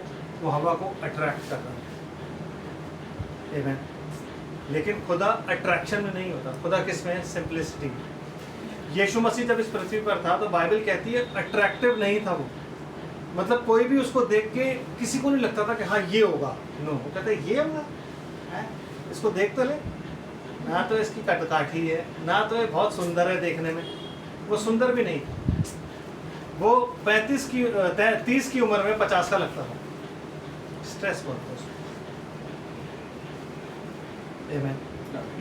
वो हवा को अट्रैक्ट करता था। आमीन। लेकिन खुदा अट्रैक्शन में नहीं होता, खुदा किस में है? सिंपलिसिटी। यीशु मसीह जब इस पृथ्वी पर था तो बाइबल कहती है अट्रैक्टिव नहीं था वो, मतलब कोई भी उसको देख के किसी को नहीं लगता था कि हाँ ये होगा। नो, वो कहते ये होगा, इसको देख तो ले, ना तो इसकी कटकाठी है, ना तो ये बहुत सुंदर है देखने में। वो सुंदर भी नहीं था, वो 30 की उम्र में 50 का लगता था। स्ट्रेस बहुत था उसको।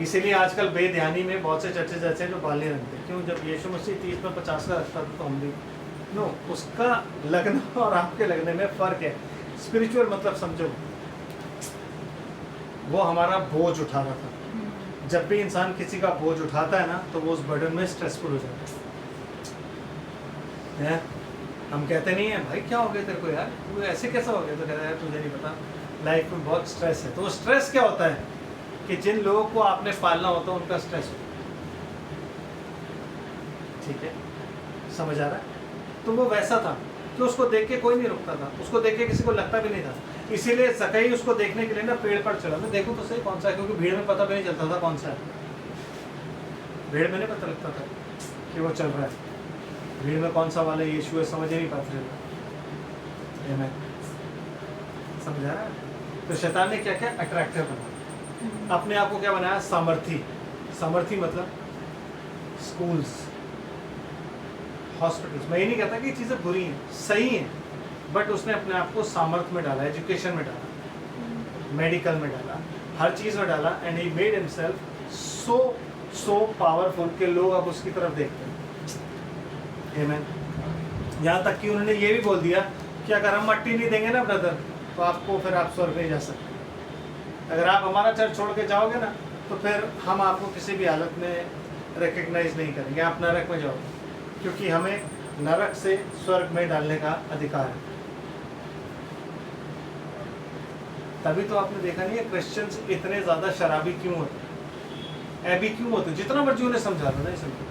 इसीलिए आजकल बेध्यानी में बहुत से चर्चेज ऐसे हैं जो बाल नहीं रखते। क्यों? जब यीशु मसीह 30 में 50 का रखता था तो हम भी नो, उसका लगना और आपके लगने में फ़र्क है। स्पिरिचुअल मतलब समझो, वो हमारा बोझ उठा रहा था। जब भी इंसान किसी का बोझ उठाता है ना तो वो उस बर्डन में स्ट्रेसफुल हो जाता है। हम कहते नहीं है भाई क्या हो गया तेरे को यार, वो ऐसे कैसा हो गया? तो कहता है यार तुझे नहीं पता, लाइफ में बहुत स्ट्रेस है। तो वो स्ट्रेस क्या होता है कि जिन लोगों को आपने पालना होता है उनका स्ट्रेस हो। ठीक है, समझ आ रहा है? तो वो वैसा था कि उसको देख के कोई नहीं रुकता था, उसको देख के किसी को लगता भी नहीं था। इसीलिए सकई उसको देखने के लिए ना पेड़ पर चढ़ा, मैं देखूं तो सही कौन सा है, क्योंकि भीड़ में पता भी नहीं चलता था कौन सा है। भीड़ में नहीं पता लगता था कि वो चल रहा है, भीड़ में कौन सा वाला यीशु है समझ ही नहीं पाते थे। समझ आ रहा है? तो शैतान ने क्या क्या अट्रैक्टिव बना, अपने आप को क्या बनाया? सामर्थी। सामर्थी मतलब स्कूल्स, हॉस्पिटल्स। मैं ये नहीं कहता कि चीज़ें बुरी हैं, सही हैं, बट उसने अपने आप को सामर्थ्य में डाला, एजुकेशन में डाला, मेडिकल में डाला, हर चीज़ में डाला। And he made himself so powerful कि लोग अब उसकी तरफ देखते हैं। आमीन। यहाँ तक कि उन्होंने ये भी बोल दिया कि अगर हम मट्टी नहीं देंगे ना ब्रदर, तो आपको फिर आप स्वर्ग नहीं जा सकते। अगर आप हमारा चर्च छोड़ के जाओगे ना तो फिर हम आपको किसी भी हालत में रिकग्नाइज नहीं करेंगे, आप नरक में जाओगे, क्योंकि हमें नरक से स्वर्ग में डालने का अधिकार है। तभी तो आपने देखा नहीं है क्रिश्चियंस इतने ज़्यादा शराबी क्यों होते, ऐबी क्यों होते? जितना मर्जी उन्हें समझा लो, नहीं समझे,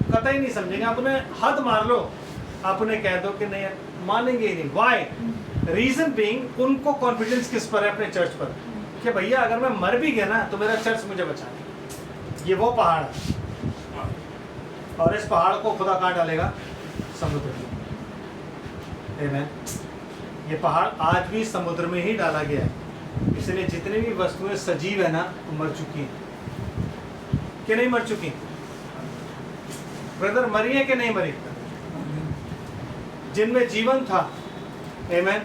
कतई नहीं समझेंगे। आप उन्हें हद मार लो, आप उन्हें कह दो कि नहीं, मानेंगे ही नहीं। वाई? रीजन बीइंग, उनको कॉन्फिडेंस किस पर है? अपने चर्च पर, कि भैया अगर मैं मर भी गया ना तो मेरा चर्च मुझे बचाएगा। ये वो पहाड़ है, और इस पहाड़ को खुदा कहाँ डालेगा? समुद्र में। आमीन। ये पहाड़ आज भी समुद्र में ही डाला गया है, इसलिए जितनी भी वस्तुएं सजीव है ना वो मर चुकी हैं कि नहीं मर चुकी? ब्रदर मरी है कि नहीं मरी? जिनमें जीवन था, आमेन,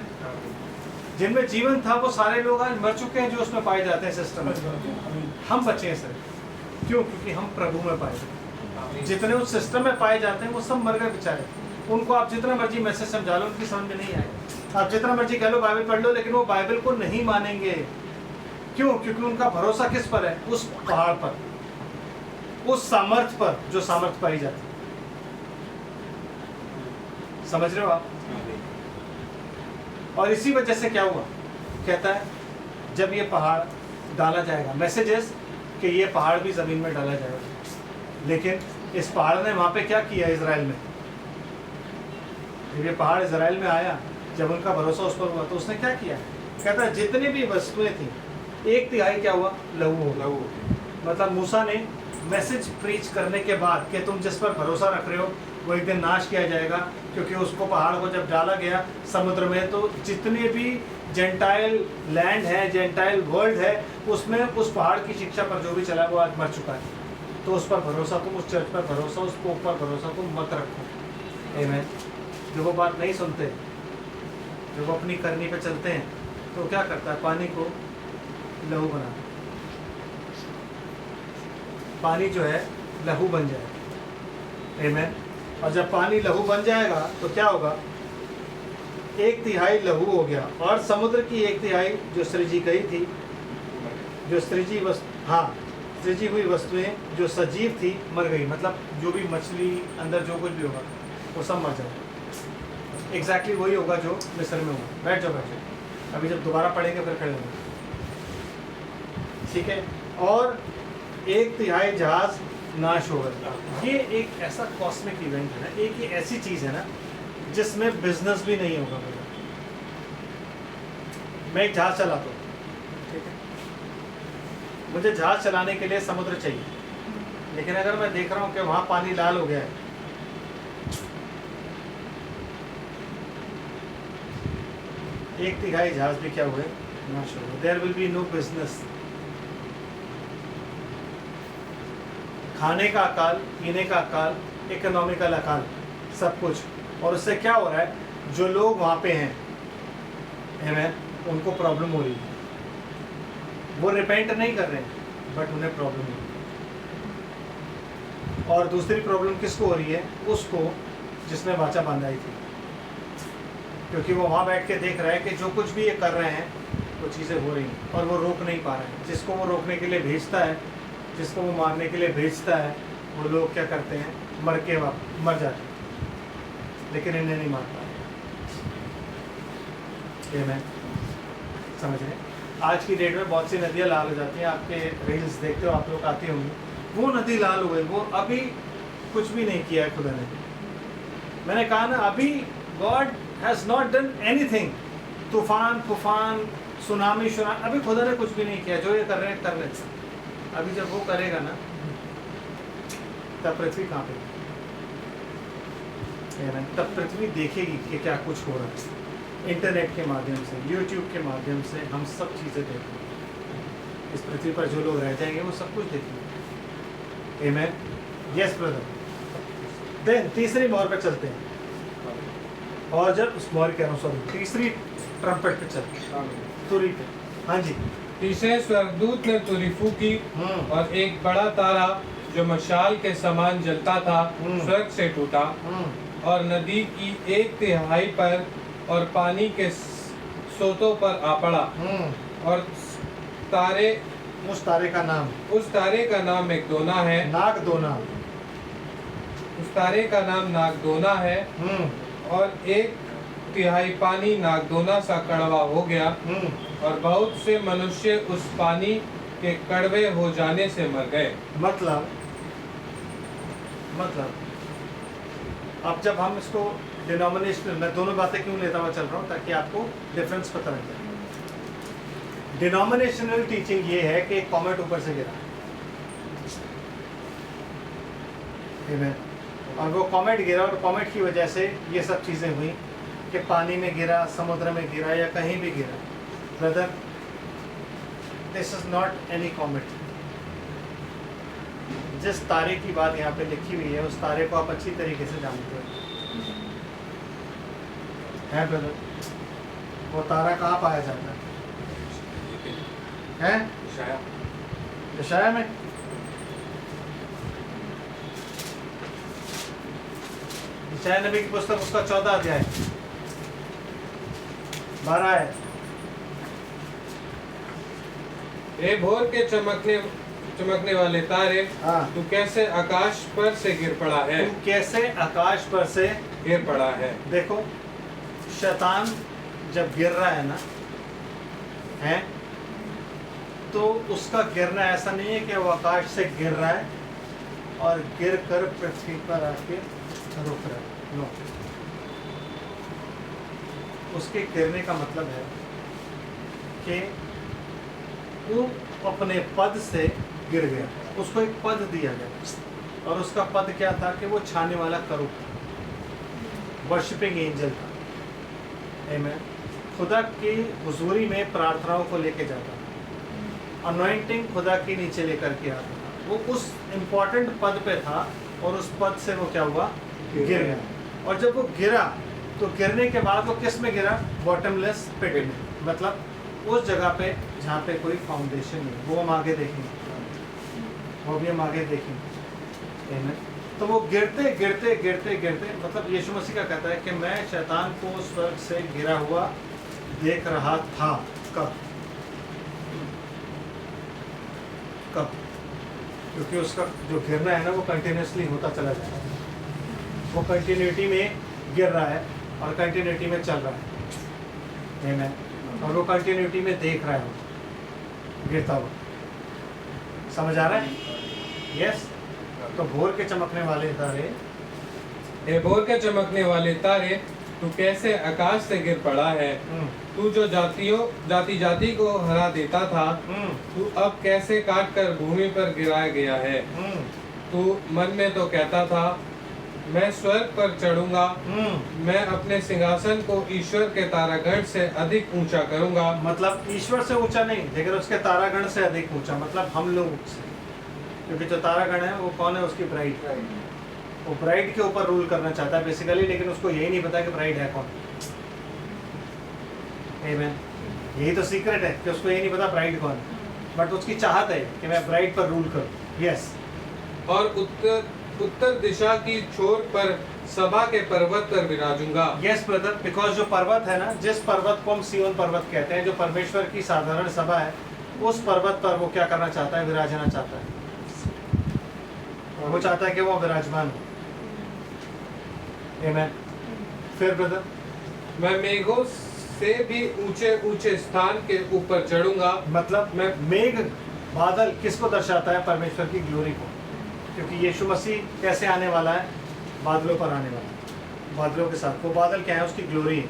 जिनमें जीवन था वो सारे लोग आज मर चुके हैं जो उसमें पाए जाते हैं सिस्टम में। हम बचे हैं सर, क्यों? क्योंकि हम प्रभु में पाए जाते हैं। जितने उस सिस्टम में पाए जाते हैं वो सब मर गए बेचारे। उनको आप जितना मर्जी मैसेज समझा लो उनकी समझ में नहीं आएगा। आप जितना मर्जी कह लो बाइबल पढ़ लो, लेकिन वो बाइबल को नहीं मानेंगे। क्यों? क्योंकि उनका भरोसा किस पर है? उस पहाड़ पर, उस सामर्थ पर जो सामर्थ पाई जाती है। समझ रहे हो आप? और इसी वजह से क्या हुआ, कहता है जब ये पहाड़ डाला जाएगा, मैसेजेस कि ये पहाड़ भी जमीन में डाला जाएगा। लेकिन इस पहाड़ ने वहां पे क्या किया? इजराइल में जब ये पहाड़ इजराइल में आया, जब उनका भरोसा उस पर हुआ तो उसने क्या किया? कहता है जितनी भी वस्तुएं थी 1/3 क्या हुआ? लहू हो गया। मतलब मूसा ने मैसेज प्रीच करने के बाद कि तुम जिस पर भरोसा रख रहे हो वो एक दिन नाश किया जाएगा, क्योंकि उसको पहाड़ को जब डाला गया समुद्र में तो जितने भी जेंटाइल लैंड है, जेंटाइल वर्ल्ड है, उसमें उस पहाड़ की शिक्षा पर जो भी चला वो आज मर चुका है। तो उस पर भरोसा तुम, उस चर्च पर भरोसा, उस पोप पर भरोसा तुम मत रखो। आमीन। जो वो बात नहीं सुनते, जो वो अपनी करनी पे चलते हैं, तो क्या करता है? पानी को लहू बना, पानी जो है लहू बन जाएगा। आमीन। और जब पानी लहू बन जाएगा तो क्या होगा? 1/3 लहू हो गया और समुद्र की 1/3 जो सृजी गई थी, जो सृजी सृजी हुई वस्तुएं जो सजीव थी मर गई। मतलब जो भी मछली अंदर जो कुछ भी होगा वो सब मर जाएगा। एग्जैक्टली वही होगा जो मिस्र में हुआ। बैठ जाओ, बैठ जाओ, अभी जब दोबारा पढ़ेंगे फिर खड़े होंगे, ठीक है। और 1/3 जहाज नाश हो गया। ये एक ऐसा कॉस्मिक इवेंट है ना, एक ये ऐसी चीज है ना जिसमें बिजनेस भी नहीं होगा। मैं एक जहाज चलाता हूँ, ठीक है, मुझे जहाज चलाने के लिए समुद्र चाहिए, लेकिन अगर मैं देख रहा हूँ कि वहां पानी लाल हो गया है, एक तिहाई जहाज भी क्या हुए? नाश हो गए। There will be no business. खाने का अकाल, पीने का अकाल, इकोनॉमिकल अकाल, सब कुछ। और उससे क्या हो रहा है? जो लोग वहाँ पे हैं, आमीन, उनको प्रॉब्लम हो रही है। वो रिपेंट नहीं कर रहे हैं, बट उन्हें प्रॉब्लम हो रही है। और दूसरी प्रॉब्लम किसको हो रही है? उसको जिसने वाचा बांधाई थी, क्योंकि वो वहाँ बैठ के देख रहा है कि जो कुछ भी ये कर रहे हैं वो चीज़ें हो रही हैं और वो रोक नहीं पा रहे हैं। जिसको वो रोकने के लिए भेजता है, जिसको वो मारने के लिए भेजता है, वो लोग क्या करते हैं? मर जाते हैं, लेकिन इन्हें नहीं मार पाते। ये मैं समझ रहे। आज की डेट में बहुत सी नदियाँ लाल हो जाती हैं। आपके रील्स देखते हो आप लोग, आती होंगी, वो नदी लाल हो गई, वो अभी कुछ भी नहीं किया है खुदा ने। मैंने कहा ना, अभी God has not done anything. तूफान, सुनामी, अभी खुदा ने कुछ भी नहीं किया। जो ये कर रहे हैं कर रहे थे। अभी जब वो करेगा ना तब पृथ्वी कांपेगी, तब पृथ्वी देखेगी कि क्या कुछ हो रहा है। इंटरनेट के माध्यम से, यूट्यूब के माध्यम से हम सब चीज़ें देखेंगे। इस पृथ्वी पर जो लोग रह जाएंगे वो सब कुछ देखेंगे। आमीन। Yes brother. देन तीसरी मोहर पे चलते हैं। और जब उस मोहर कह रहा हूँ, सॉरी, तीसरी ट्रम्पेट पे चलते हैं, तुरी पे। हाँ जी। तीसरे स्वर्गदूत ने तुरी फूकी और एक बड़ा तारा जो मशाल के समान जलता था स्वर्ग से टूटा और नदी की 1/3 पर और पानी के सोतों पर आ पड़ा। और तारे, उस तारे का नाम मकदोना है, नागदोना। उस तारे का नाम नागदोना है। और 1/3 पानी नागदोना सा कड़वा हो गया और बहुत से मनुष्य उस पानी के कड़वे हो जाने से मर गए। मतलब अब जब हम इसको डिनोमिनेशनल, मैं दोनों बातें क्यों लेता हुआ चल रहा हूँ ताकि आपको डिफरेंस पता लग जाए। डिनोमिनेशनल टीचिंग ये है कि एक कॉमेट ऊपर से गिरा, आमीन, और वो कॉमेट गिरा और कॉमेट की वजह से ये सब चीज़ें हुई। कि पानी में गिरा, समुद्र में गिरा या कहीं भी गिरा, brother this is not any comet. जिस तारे की बात यहाँ पे लिखी हुई है उस तारे को आप अच्छी तरीके से जानते हो, है ब्रदर? वो तारा कहाँ पाया जाता है? यशाया में। यशाया नबी की पुस्तक उसका 14 अध्याय 12 है। हे भोर के चमकने वाले तारे, हाँ, तू कैसे आकाश पर से गिर पड़ा है, तू कैसे आकाश पर से गिर पड़ा है। देखो, शैतान जब गिर रहा है ना, है तो उसका गिरना ऐसा नहीं है कि वो आकाश से गिर रहा है और गिर कर पृथ्वी पर आके रुक रहा है। नो, उसके गिरने का मतलब है कि वो अपने पद से गिर गया, उसको एक पद दिया गया और उसका पद क्या था कि वो छाने वाला करूब था, वर्शिपिंग एंजल था। आमीन। खुदा की हुजूरी में प्रार्थनाओं को लेके जाता था, अनॉइंटिंग खुदा के नीचे लेकर के आता था। वो उस इम्पोर्टेंट पद पे था और उस पद से वो क्या हुआ? गिर गया। और जब वो गिरा तो गिरने के बाद वो किस में गिरा? बॉटमलेस पिट में, मतलब उस जगह पे जहाँ पे कोई फाउंडेशन नहीं। वो हम आगे देखेंगे, वो भी हम आगे देखेंगे। आमीन। तो वो गिरते गिरते गिरते गिरते, मतलब यीशु मसीह का कहता है कि मैं शैतान को स्वर्ग से गिरा हुआ देख रहा था। कब? कब? क्योंकि उसका जो गिरना है ना वो कंटिन्यूसली होता चला जा रहा है, वो कंटिन्यूटी में गिर रहा है और कंटिन्यूटी में चल रहा है। आमीन। और वो कंटिन्यूटी में देख रहा है वो गिरता हुआ। समझ आ रहा है? यस। तो भोर के चमकने वाले तारे, हे भोर के चमकने वाले तारे, तू कैसे आकाश से गिर पड़ा है। तू जो जाति जाति को हरा देता था, तू अब कैसे काट कर भूमि पर गिराया गया है। तू मन में तो कहता था, मैं स्वर्ग पर चढ़ूंगा, मैं अपने सिंहासन को ईश्वर के तारागण से अधिक ऊंचा करूंगा। मतलब ईश्वर से ऊंचा नहीं, लेकिन उसके तारागण से अधिक ऊंचा, मतलब हम लोग से। क्योंकि जो तारागण है वो कौन है? उसकी ब्राइड। वो ब्राइड के ऊपर रूल करना चाहता है बेसिकली, लेकिन उसको यही नहीं पता कि ब्राइड है कौन। आमीन। यही तो सीक्रेट है कि उसको यही नहीं पता ब्राइड कौन है, बट उसकी चाहत है कि मैं ब्राइड पर रूल करूं। यस। और उत्तर दिशा की छोर पर सभा के पर्वत पर विराजूंगा। यस ब्रदर, बिकॉज जो पर्वत है ना, जिस पर्वत को हम सिय्योन पर्वत कहते हैं, जो परमेश्वर की साधारण सभा है, उस पर्वत पर वो क्या करना चाहता है? विराजना चाहता है। वो चाहता है कि वो विराजमान हो। आमीन। फिर ब्रदर, मैं मेघों से भी ऊंचे ऊंचे स्थान के ऊपर चढ़ूंगा। मतलब मैं मेघ, बादल किसको दर्शाता है? परमेश्वर की ग्लोरी को। क्योंकि यीशु मसीह कैसे आने वाला है? बादलों पर आने वाला है, बादलों के साथ। वो बादल क्या है? उसकी ग्लोरी है।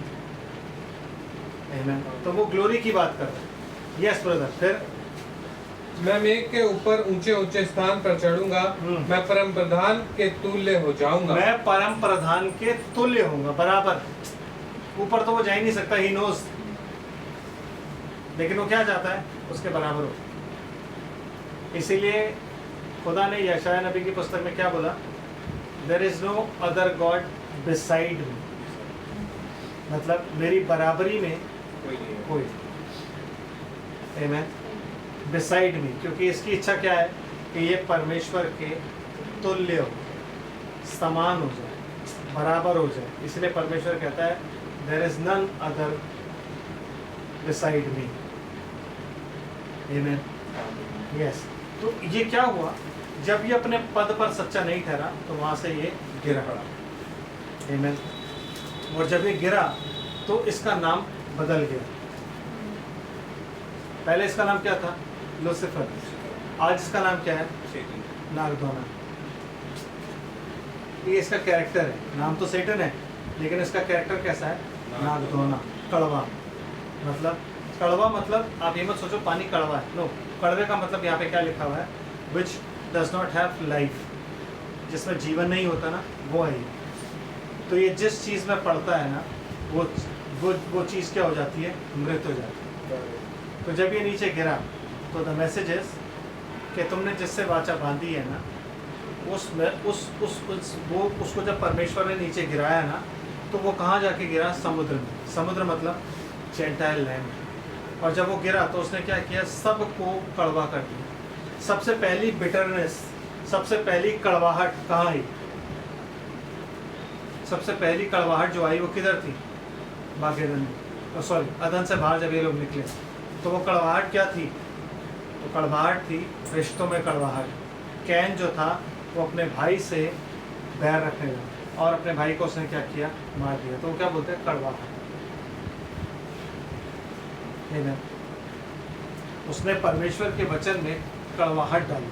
आमीन। तो वो ग्लोरी की बात कर रहा है। Yes brother. फिर मैं मेघ के ऊपर ऊंचे ऊंचे स्थान पर चढ़ूंगा, मैं परम प्रधान के तुल्य हो जाऊंगा। मैं परम प्रधान के तुल्य होऊंगा, बराबर। ऊपर तो वो जा ही नहीं सकता, ही नोज, लेकिन वो क्या चाहता है? उसके बराबर हो। इसीलिए खुदा ने यशाया नबी की पुस्तक में क्या बोला? There is no other God beside me, मतलब मेरी बराबरी में कोई। आमीन। बिसाइड मी, क्योंकि इसकी इच्छा क्या है? कि ये परमेश्वर के तुल्य हो, समान हो जाए, बराबर हो जाए। इसलिए परमेश्वर कहता है there is none other beside me. आमीन। यस। तो ये क्या हुआ? जब ये अपने पद पर सच्चा नहीं ठहरा तो वहां से ये गिरा। आमीन। और जब ये गिरा तो इसका नाम बदल गया। पहले इसका नाम क्या था? लूसीफर। आज इसका नाम क्या है? नागदोना। ये इसका कैरेक्टर है। नाम तो सेटन है, लेकिन इसका कैरेक्टर कैसा है? नागदोना, कड़वा। मतलब कड़वा, मतलब आप ये मत सोचो पानी कड़वा है। नो, कड़वे का मतलब यहाँ पे क्या लिखा हुआ है? Which does not have life, जिसमें जीवन नहीं होता ना, वो है ये। तो ये जिस चीज़ में पड़ता है ना, वो चीज़ क्या हो जाती है, मृत हो जाती है। तो जब ये नीचे गिरा तो द मैसेज इज कि तुमने जिससे वाचा बांधी है ना, उसको जब परमेश्वर ने नीचे गिराया ना, तो वो कहाँ जाके गिरा, समुद्र में। समुद्र मतलब जेंटाइल लैंड। और जब वो गिरा तो उसने क्या किया, सबको कड़वा कर दिया। सबसे पहली बिटरनेस, सबसे पहली कड़वाहट कहाँ आई? सबसे पहली कड़वाहट जो आई वो किधर थी? बागेदन में, सॉरी अदन से बाहर जब ये लोग निकले तो वो कड़वाहट क्या थी? तो कड़वाहट थी रिश्तों में कड़वाहट। कैन जो था वो अपने भाई से बैर रखने लगा और अपने भाई को उसने क्या किया, मार दिया। तो वो क्या बोलते हैं, कड़वाहट। उसने परमेश्वर के वचन में कड़वाहट डाली,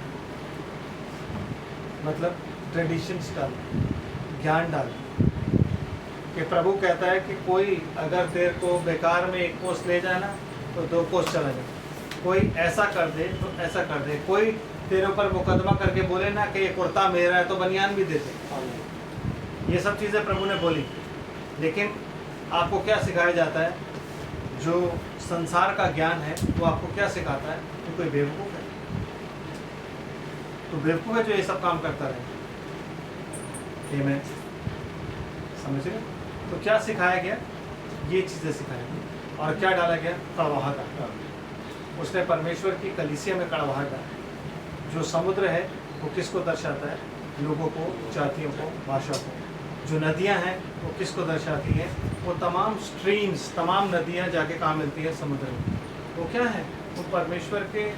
मतलब ट्रेडिशंस डाली, ज्ञान डाली। कि प्रभु कहता है कि कोई अगर तेरे को बेकार में 1 कोस ले जाए ना तो 2 कोस चला जाए, कोई ऐसा कर दे तो ऐसा कर दे, कोई तेरे ऊपर मुकदमा करके बोले ना कि ये कुर्ता मेरा है तो बनियान भी दे दे। ये सब चीज़ें प्रभु ने बोली। लेकिन आपको क्या सिखाया जाता है? जो संसार का ज्ञान है वो आपको क्या सिखाता है? तो कोई बेवकूफ़ है, तो बेवकूफ़ है जो ये सब काम करता रहे। मैं समझ रहे? तो क्या सिखाया गया? ये चीज़ें सिखाई गई। और क्या डाला गया? कड़वाहट। उसने परमेश्वर की कलीसिया में कड़वाहट डाली। जो समुद्र है वो किसको दर्शाता है? लोगों को, जातियों को, भाषा को। जो नदियां हैं वो किसको दर्शाती हैं? वो तमाम स्ट्रीम्स, तमाम नदियां जाके कहाँ मिलती है? समुद्र में। वो क्या है? वो परमेश्वर के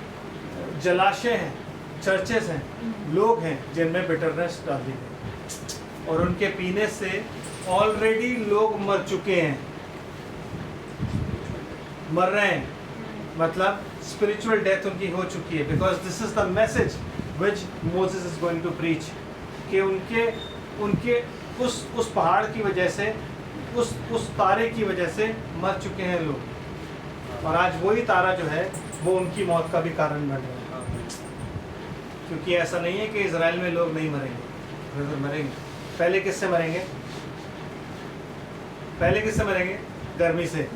जलाशय हैं, चर्चेस हैं, लोग हैं जिनमें बिटरनेस डाल दी गई और उनके पीने से ऑलरेडी लोग मर चुके हैं, मर रहे हैं, मतलब स्पिरिचुअल डेथ उनकी हो चुकी है। Because this is the message which Moses is going to preach कि उनके उस पहाड़ की वजह से, उस तारे की वजह से मर चुके हैं लोग। और आज वही तारा जो है वो उनकी मौत का भी कारण बन रहा है। क्योंकि ऐसा नहीं है कि इजराइल में लोग नहीं मरेंगे, मरेंगे। पहले किससे मरेंगे? पहले किससे मरेंगे? गर्मी से।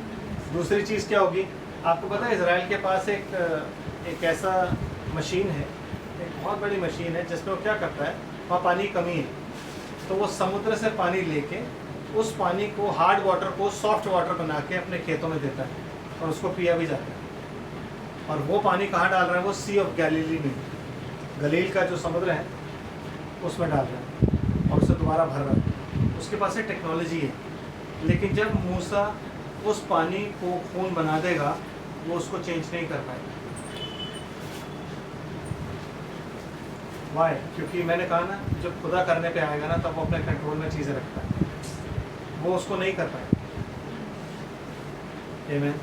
दूसरी चीज़ क्या होगी? आपको पता है इजराइल के पास एक ऐसा मशीन है, एक बहुत बड़ी मशीन है जिसमें वो क्या करता है, वहाँ पानी की कमी है तो वो समुद्र से पानी लेके उस पानी को, हार्ड वाटर को सॉफ्ट वाटर बना के अपने खेतों में देता है और उसको पिया भी जाता है। और वो पानी कहाँ डाल रहा है? वो सी ऑफ गैलीली में, गलील का जो समुद्र है उसमें डाल रहा है और उसे दोबारा भर रहा है। उसके पास एक टेक्नोलॉजी है। लेकिन जब मूसा उस पानी को खून बना देगा वो उसको चेंज नहीं कर पाएगा। वाई? क्योंकि मैंने कहा ना, जब खुदा करने पे आएगा ना तब वो अपने कंट्रोल में चीज़ें रखता है, वो उसको नहीं कर पाएगा। आमीन।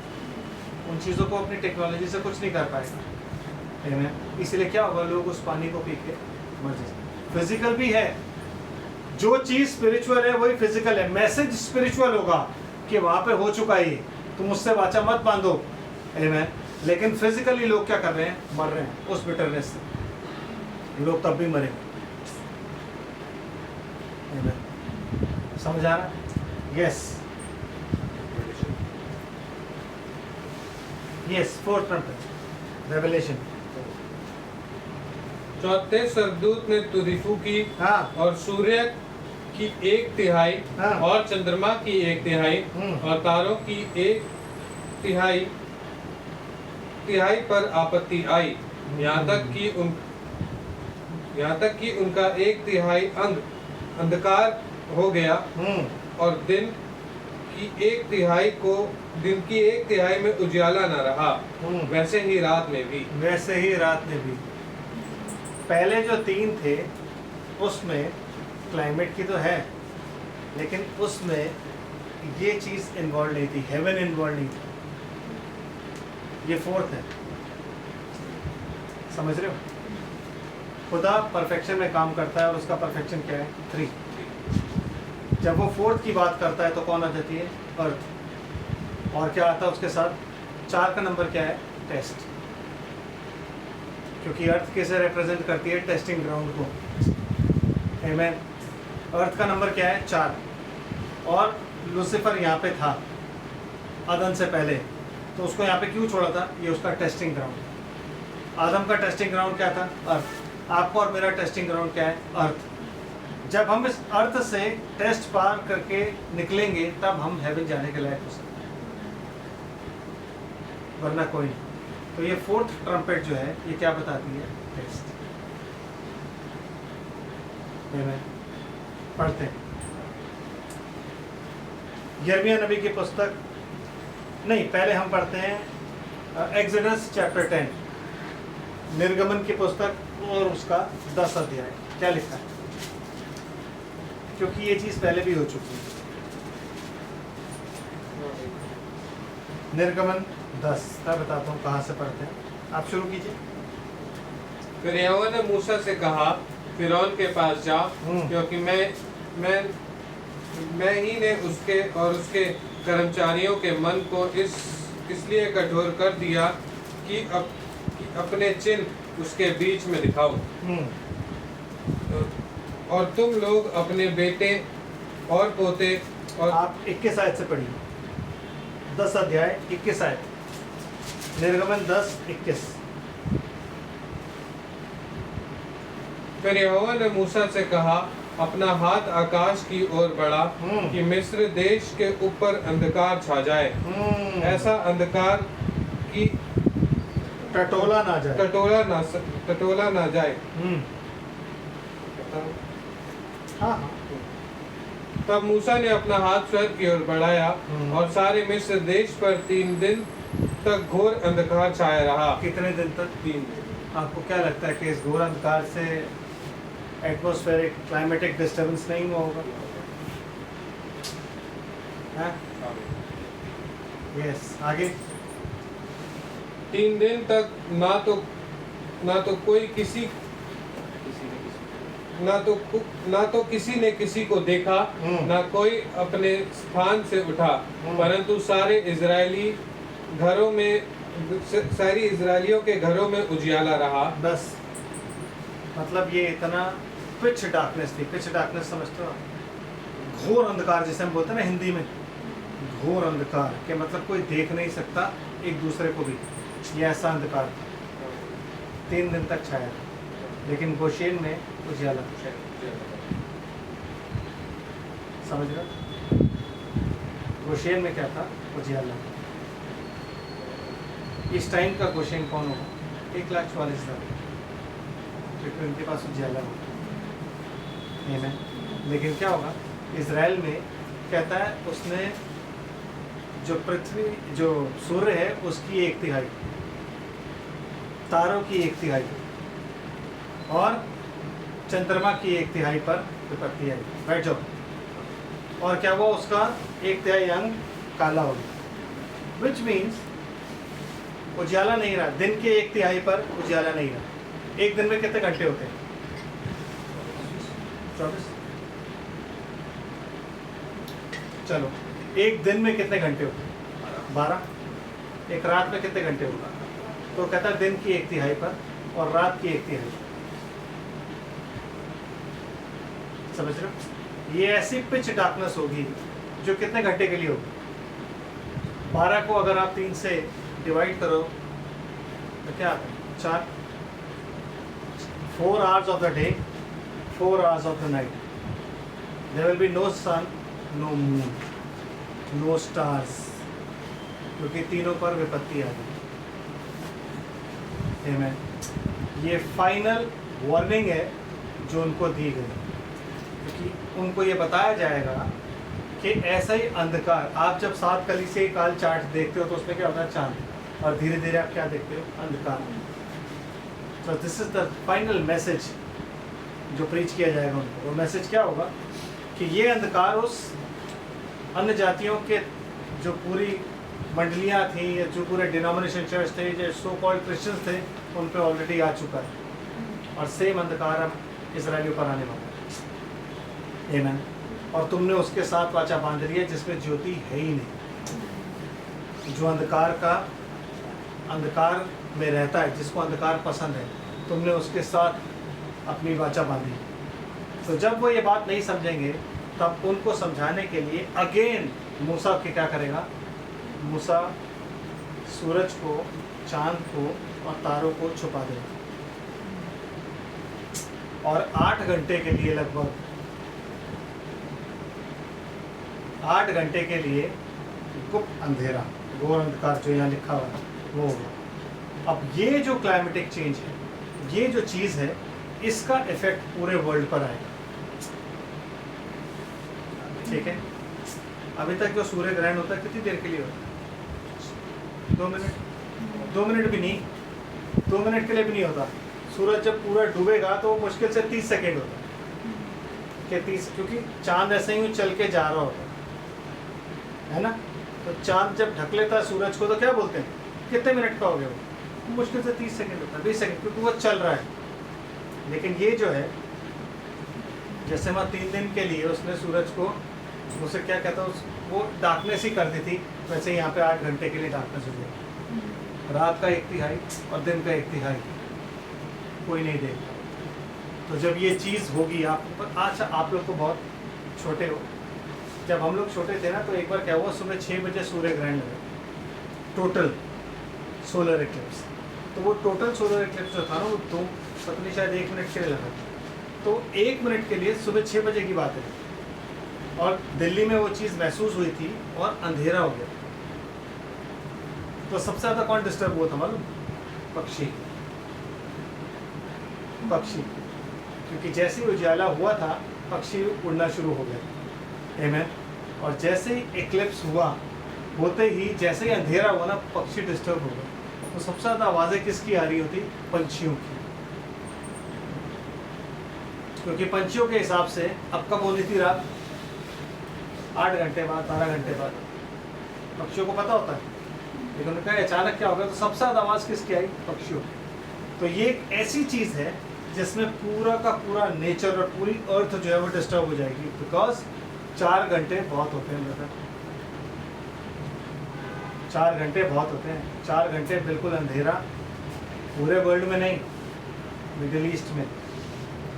उन चीज़ों को अपनी टेक्नोलॉजी से कुछ नहीं कर पाएगा। आमीन। इसलिए क्या होगा? लोग उस पानी को पी के मर जाएंगे। फिजिकल भी है, जो चीज़ स्पिरिचुअल है वही फिजिकल है। मैसेज स्पिरिचुअल होगा कि वहाँ पे हो चुका है, तुम उससे वाचा मत बांधो। आमीन। लेकिन फिजिकली लोग क्या कर रहे हैं? मर रहे हैं उस बिटरनेस से। लोग तब भी मरेंगे। समझ आ रहा? Yes yes. 4th trumpet, revelation. चौथे स्वर्गदूत ने तुरीफू की, हाँ। और सूर्य की 1/3 हाँ। और चंद्रमा की 1/3 और तारों की 1/3 पर आपत्ति आई, यहाँ तक कि उनका 1/3 अंग अंधकार हो गया और दिन की 1/3 में उजियाला न रहा। वैसे ही रात में भी। पहले जो 3 थे उसमें क्लाइमेट की तो है, लेकिन उसमें ये चीज़ इन्वॉल्व नहीं थी, हेवन इन्वॉल्व नहीं थी। ये 4th है। समझ रहे हो? खुदा परफेक्शन में काम करता है और उसका परफेक्शन क्या है? 3। जब वो 4th की बात करता है तो कौन आ जाती है? अर्थ। और क्या आता है उसके साथ? 4 का नंबर क्या है? टेस्ट। क्योंकि अर्थ कैसे रिप्रेजेंट करती है? टेस्टिंग ग्राउंड को। आमीन। अर्थ का नंबर क्या है? 4। और लूसीफर यहाँ पे था आदम से पहले, तो उसको यहाँ पे क्यों छोड़ा था? ये उसका टेस्टिंग ग्राउंड था। आदम का टेस्टिंग ग्राउंड क्या था? अर्थ। आपका और मेरा टेस्टिंग ग्राउंड क्या है? अर्थ। जब हम इस अर्थ से टेस्ट पार करके निकलेंगे तब हम हेवन जाने के लायक हो सकते हैं, वरना कोई नहीं। तो ये फोर्थ ट्रम्पेट जो है ये क्या बताती है? टेस्ट। पढ़ते हैं यिर्मयाह नबी की पुस्तक, नहीं पहले हम पढ़ते हैं एक्सोडस चैप्टर 10, निर्गमन की पुस्तक और उसका 10 अध्याय। क्या लिखा है? क्योंकि ये चीज पहले भी हो चुकी है। निर्गमन 10 का बताता हूँ कहाँ से पढ़ते हैं, आप शुरू कीजिए। फिर यहोवा ने मूसा से कहा, फिरौन के पास जा, क्योंकि मैं ही ने उसके और उसके कर्मचारियों के मन को इसलिए कठोर कर दिया कि अपने चिन्ह उसके बीच में दिखाऊं। और तुम लोग अपने बेटे और पोते और आप 21 आयत से पढ़िए, 10 अध्याय 21 आयत, निर्गमन 10:21। फिर यहोवा ने मूसा से कहा, अपना हाथ आकाश की ओर बढ़ा कि मिस्र देश के ऊपर अंधकार छा जाए, ऐसा अंधकार कि टटोला ना जाए। हाँ। तब मूसा ने अपना हाथ स्वर्ग की ओर बढ़ाया और सारे मिस्र देश पर 3 दिन तक घोर अंधकार छाया रहा। कितने दिन तक? 3 दिन। आपको क्या लगता है कि इस घोर अंधकार से एटमॉस्फेरिक क्लाइमेटिक डिस्टर्बेंस नहीं हुआ होगा? यस, आगे। 3 दिन तक ना तो कोई किसी ना तो किसी ने किसी को देखा, ना कोई अपने स्थान से उठा, परंतु सारे इजरायलियों के घरों में उजियाला रहा। बस, मतलब ये इतना पिच डार्कनेस थी। पिच डार्कनेस समझते हो? घोर अंधकार जिसे हम बोलते हैं ना हिंदी में, घोर अंधकार के मतलब कोई देख नहीं सकता एक दूसरे को भी, ये ऐसा अंधकार था। 3 दिन तक छाया था, लेकिन गोशेन में उजियाला। समझ रहे? गोशेन में क्या था? उजियाला। इस टाइम का गोशेन कौन होगा? 1,44,000, क्योंकि उनके पास उजियाला होगा। लेकिन क्या होगा? इजराइल में कहता है उसने जो सूर्य है उसकी 1/3, तारों की 1/3 और चंद्रमा की 1/3 पर विपत्ति आई। बैठ जाओ। और क्या हुआ? उसका 1/3 अंग काला हो गया, विच मीन्स उजियाला नहीं रहा। दिन के 1/3 पर उजियाला नहीं रहा। एक दिन में कितने घंटे होते हैं? 24। चलो, एक दिन में कितने घंटे होते हैं? 12। एक रात में कितने घंटे होगा? तो कहता है दिन की 1/3 पर और रात की 1/3। समझ रहे हो? ये ऐसी पिच डार्कनेस होगी जो कितने घंटे के लिए होगी? 12 को अगर आप 3 से डिवाइड करो तो क्या आता है? 4। 4 hours of the day, 4 hours of the night. There will be no sun, no moon, no stars, क्योंकि तीनों पर विपत्ति आ गई। Amen. ये फाइनल वार्निंग है जो उनको दी गई, क्योंकि उनको ये बताया जाएगा कि ऐसा ही अंधकार, आप जब 7 कली से काल चार्ट देखते हो तो उसमें क्या होता है? चांद। और धीरे धीरे आप क्या देखते हो? अंधकार। तो this is the final message जो प्रीच किया जाएगा उनको। वो मैसेज क्या होगा? कि ये अंधकार उस अन्य जातियों के जो पूरी मंडलियाँ थी या जो पूरे डिनोमिनेशन चर्च थे, जो सो कॉल्ड क्रिश्चियंस थे, उन पे ऑलरेडी आ चुका है। और सेम अंधकार अब इजरायलियों पर आने वाला है। आमीन। और तुमने उसके साथ वाचा बांध रही है जिसमें ज्योति है ही नहीं। जो अंधकार में रहता है, जिसको अंधकार पसंद है, तुमने उसके साथ अपनी वाचा बांधी। तो जब वो ये बात नहीं समझेंगे तब उनको समझाने के लिए अगेन मूसा के क्या करेगा, मूसा सूरज को, चांद को और तारों को छुपा देगा और 8 घंटे के लिए, लगभग 8 घंटे के लिए गुप्त अंधेरा, घोर अंधकार जो यहाँ लिखा हुआ है वो होगा। अब ये जो क्लाइमेटिक चेंज है, ये जो चीज़ है, इसका इफेक्ट पूरे वर्ल्ड पर आएगा। ठीक है, अभी तक जो सूर्य ग्रहण होता है कितनी देर के लिए होता है? 2 मिनट, 2 मिनट भी नहीं, 2 मिनट के लिए भी नहीं होता। सूरज जब पूरा डूबेगा तो मुश्किल से 30 सेकेंड होता है कि 30, क्योंकि चांद ऐसे ही चल के जा रहा होता है ना। तो चांद जब ढक लेता है सूरज को तो क्या बोलते हैं, कितने मिनट का हो गया वो? मुश्किल से 30 सेकेंड होता है, 20 सेकेंड, क्योंकि वो चल रहा है। लेकिन ये जो है, जैसे मैं 3 दिन के लिए उसने सूरज को, उसे क्या कहता है, वो डार्कनेस ही कर दी थी, वैसे यहाँ पे 8 घंटे के लिए डार्कनेस हो जाएगी। रात का 1/3 और दिन का 1/3 कोई नहीं देखता। तो जब ये चीज़ होगी, अच्छा आप लोग को बहुत छोटे हो, जब हम लोग छोटे थे ना, तो एक बार क्या हुआ, सुबह 6 बजे सूर्य ग्रहण लगा, टोटल सोलर इक्लिप्स। तो वो टोटल सोलर इक्लिप्स जो था ना, वो पता नहीं शायद 1 मिनट के लिए लगा था। तो 1 मिनट के लिए सुबह 6 बजे की बात है, और दिल्ली में वो चीज़ महसूस हुई थी और अंधेरा हो गया। तो सबसे ज़्यादा कौन डिस्टर्ब हुआ था मालूम? पक्षी, क्योंकि जैसे ही उजाला हुआ था पक्षी उड़ना शुरू हो गए। आमीन। और जैसे ही एक्लिप्स हुआ, होते ही जैसे ही अंधेरा हुआ ना, पक्षी डिस्टर्ब हो गए। तो सबसे ज़्यादा आवाज़ें किसकी आ रही होती? पंछियों की, क्योंकि पंछियों के हिसाब से अब कब होनी थी रात? 8 घंटे बाद, 12 घंटे बाद। पक्षियों को पता होता है, लेकिन उनका अचानक क्या हो गया, तो सबसे ज़्यादा आवाज़ किसकी आई? पक्षियों की। तो ये एक ऐसी चीज़ है जिसमें पूरा का पूरा नेचर और पूरी अर्थ जो है वो डिस्टर्ब हो जाएगी, बिकॉज 4 घंटे बहुत होते हैं ब्रदर, 4 घंटे बहुत होते हैं। 4 घंटे बिल्कुल अंधेरा, पूरे वर्ल्ड में नहीं, मिडिल ईस्ट में,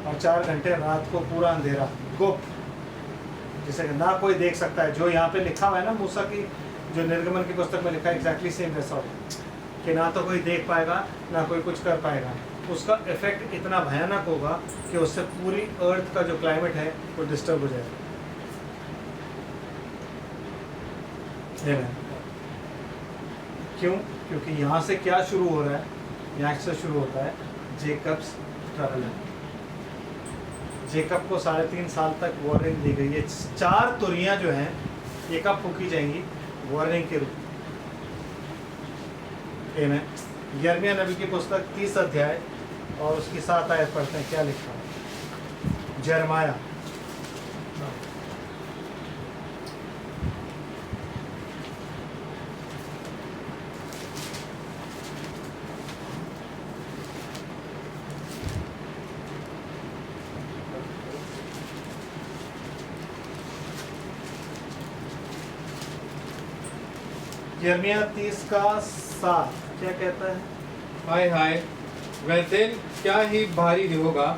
और 4 घंटे रात को पूरा अंधेरा, गुप्त, जिसे ना कोई देख सकता है। जो यहाँ पे लिखा हुआ है ना, मूसा की जो निर्गमन की पुस्तक में लिखा है, एग्जैक्टली सेम वैसा होगा कि ना तो कोई देख पाएगा, ना कोई कुछ कर पाएगा। उसका इफेक्ट इतना भयानक होगा कि उससे पूरी अर्थ का जो क्लाइमेट है वो डिस्टर्ब हो जाएगा। क्यों? क्योंकि यहाँ से क्या शुरू हो रहा है? यहाँ से शुरू होता है जेकब्स ट्रबल। जेकब को 3.5 साल तक वार्निंग दी गई है। 4 तुरियां जो हैं ये कब फूकी जाएंगी? वार्निंग के रूप में। यिर्मयाह नबी की पुस्तक 30 अध्याय और उसकी 7 आयत पढ़ते हैं, क्या लिखा है? यिर्मयाह यिर्मयाह 30 का 7 क्या कहता है? हाय हाय, वह दिन क्या ही भारी होगा,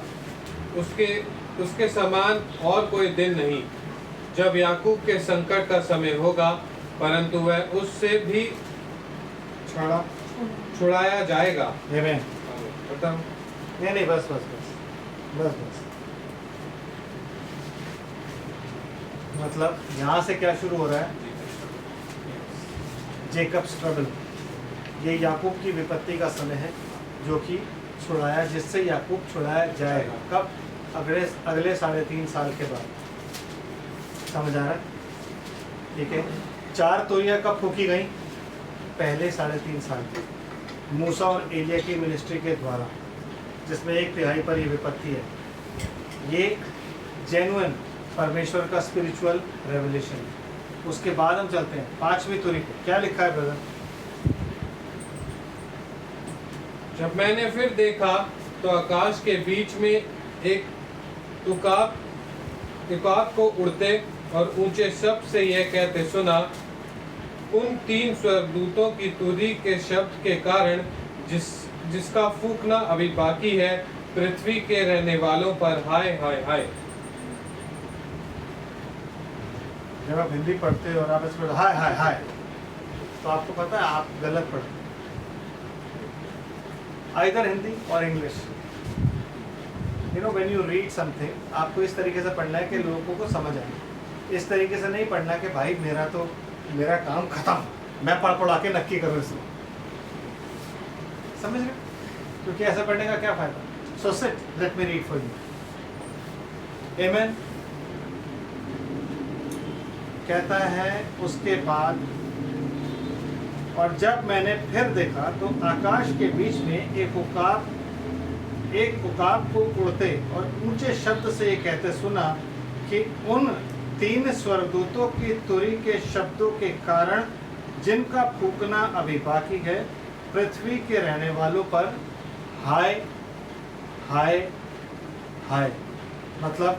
उसके समान और कोई दिन नहीं, जब याकूब के संकट का समय होगा, परंतु वह उससे भी छुड़ाया जाएगा। आमीन। बताओ। नहीं, बस। मतलब यहाँ से क्या शुरू हो रहा है? जेकब्स ट्रबल, ये याकूब की विपत्ति का समय है, जो कि छुड़ाया, जिससे याकूब छुड़ाया जाएगा। कब? अगले 3.5 साल के बाद। समझ आ रहा है? ठीक है। 4 तोरियां कब फूकी गई? पहले 3.5 साल के, मूसा और एलिया की मिनिस्ट्री के द्वारा, जिसमें 1/3 पर ये विपत्ति है। ये जेन्युइन परमेश्वर का स्पिरिचुअल रेवलेशन है। उसके बाद हम चलते हैं 5वीं तुरी को। क्या लिखा है ब्रदर? जब मैंने फिर देखा तो आकाश के बीच में एक उकाब को उड़ते और ऊंचे शब्द से यह कहते सुना, उन 3 स्वर्गदूतों की तुरी के शब्द के कारण जिसका फूकना अभी बाकी है, पृथ्वी के रहने वालों पर हाय हाय हाय। जब आप हिंदी पढ़ते हो और आप इसमें हाय हाय हाय, तो आपको पता है आप गलत पढ़ते हो। इधर हिंदी और English, you know when you read something, आपको इस तरीके से पढ़ना है कि लोगों को समझ आए। इस तरीके से नहीं पढ़ना कि भाई मेरा काम खत्म, मैं पढ़ा के नक्की करूँ इसमें, समझ रहे? क्योंकि ऐसा पढ़ने का क्या फायदा। So sit, let me read for you. Amen. कहता है उसके बाद, और जब मैंने फिर देखा तो आकाश के बीच में एक उकाब को उड़ते और ऊंचे शब्द से ये कहते सुना कि उन 3 स्वर्गदूतों की तुरी के शब्दों के कारण जिनका फूकना अभी बाकी है, पृथ्वी के रहने वालों पर हाय हाय हाय। मतलब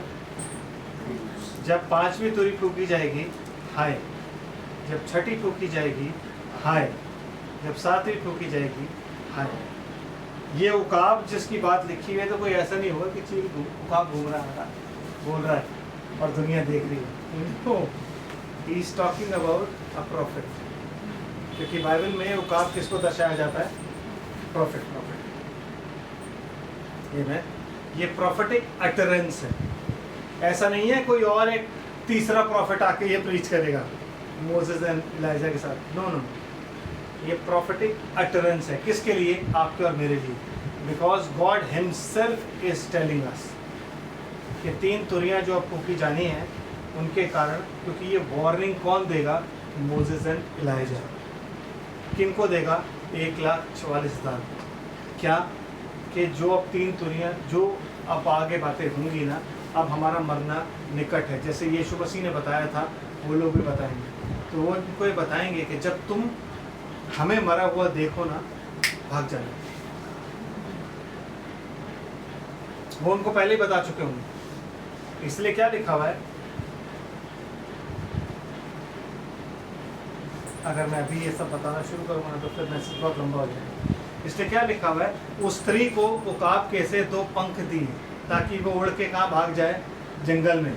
जब 5वीं तुरी फूकी जाएगी हाय, जब 6ठी फूकी जाएगी हाय, जब 7वीं फूकी जाएगी हाय। ये उकाब जिसकी बात लिखी हुई है, तो कोई ऐसा नहीं होगा कि चील उकाब घूम रहा है, बोल रहा है और दुनिया देख रही है। He is talking about a profit, क्योंकि बाइबल में उकाब किसको दर्शाया जाता है? प्रॉफिट। ये प्रॉफिटिक अटरेंस है। ऐसा नहीं है कोई और एक तीसरा प्रॉफिट आके ये प्रीच करेगा मोसेस एंड इलाइजा के साथ। नो, ये प्रॉफिटिक अटरेंस है। किसके लिए? आपके और मेरे लिए। Because God himself is telling us कि 3 तुरियां जो अब फूकी जानी है उनके कारण, क्योंकि ये वार्निंग कौन देगा? Moses and Elijah. किनको देगा? 1,44,000। क्या? कि जो अब 3 तुरियां, जो अब आगे बातें होंगी ना, अब हमारा मरना निकट है। जैसे यीशु मसीह ने बताया था, वो लोग भी बताएंगे। तो वो उनको ये बताएंगे कि जब तुम हमें मरा हुआ देखो ना, भाग जाना। वो उनको पहले ही बता चुके होंगे। इसलिए क्या लिखा हुआ है, अगर मैं अभी ये सब बताना शुरू करूँगा ना तो फिर मैसेज बहुत लंबा हो जाएगा। इसलिए क्या लिखा हुआ है, उस स्त्री को उकाब के से 2 पंख दिए ताकि वो उड़ के कहाँ भाग जाए? जंगल में,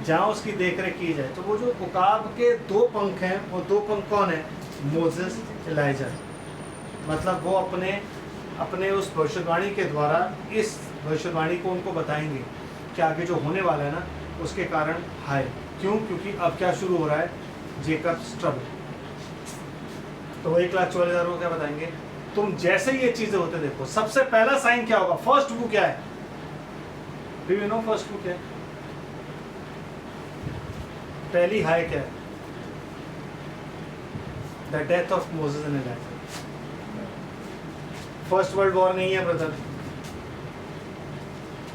जहाँ उसकी देखरेख की जाए। तो वो जो उकाब के 2 पंख हैं, वो 2 पंख कौन है? Moses, Elijah. मतलब वो अपने उस भविष्यवाणी के द्वारा इस भविष्यवाणी को उनको बताएंगे कि आगे जो होने वाला है ना, उसके कारण हाय। क्यों? क्योंकि अब क्या शुरू हो रहा है? Jacob's trouble. तो 1,44,000 को क्या बताएंगे? तुम जैसे ये चीजें होते देखो, सबसे पहला साइन क्या होगा? फर्स्ट वो क्या है? डू यू नो फर्स्ट वो क्या है? पहली हाय क्या है? The death of Moses and Elijah. First world war नहीं है ब्रदर।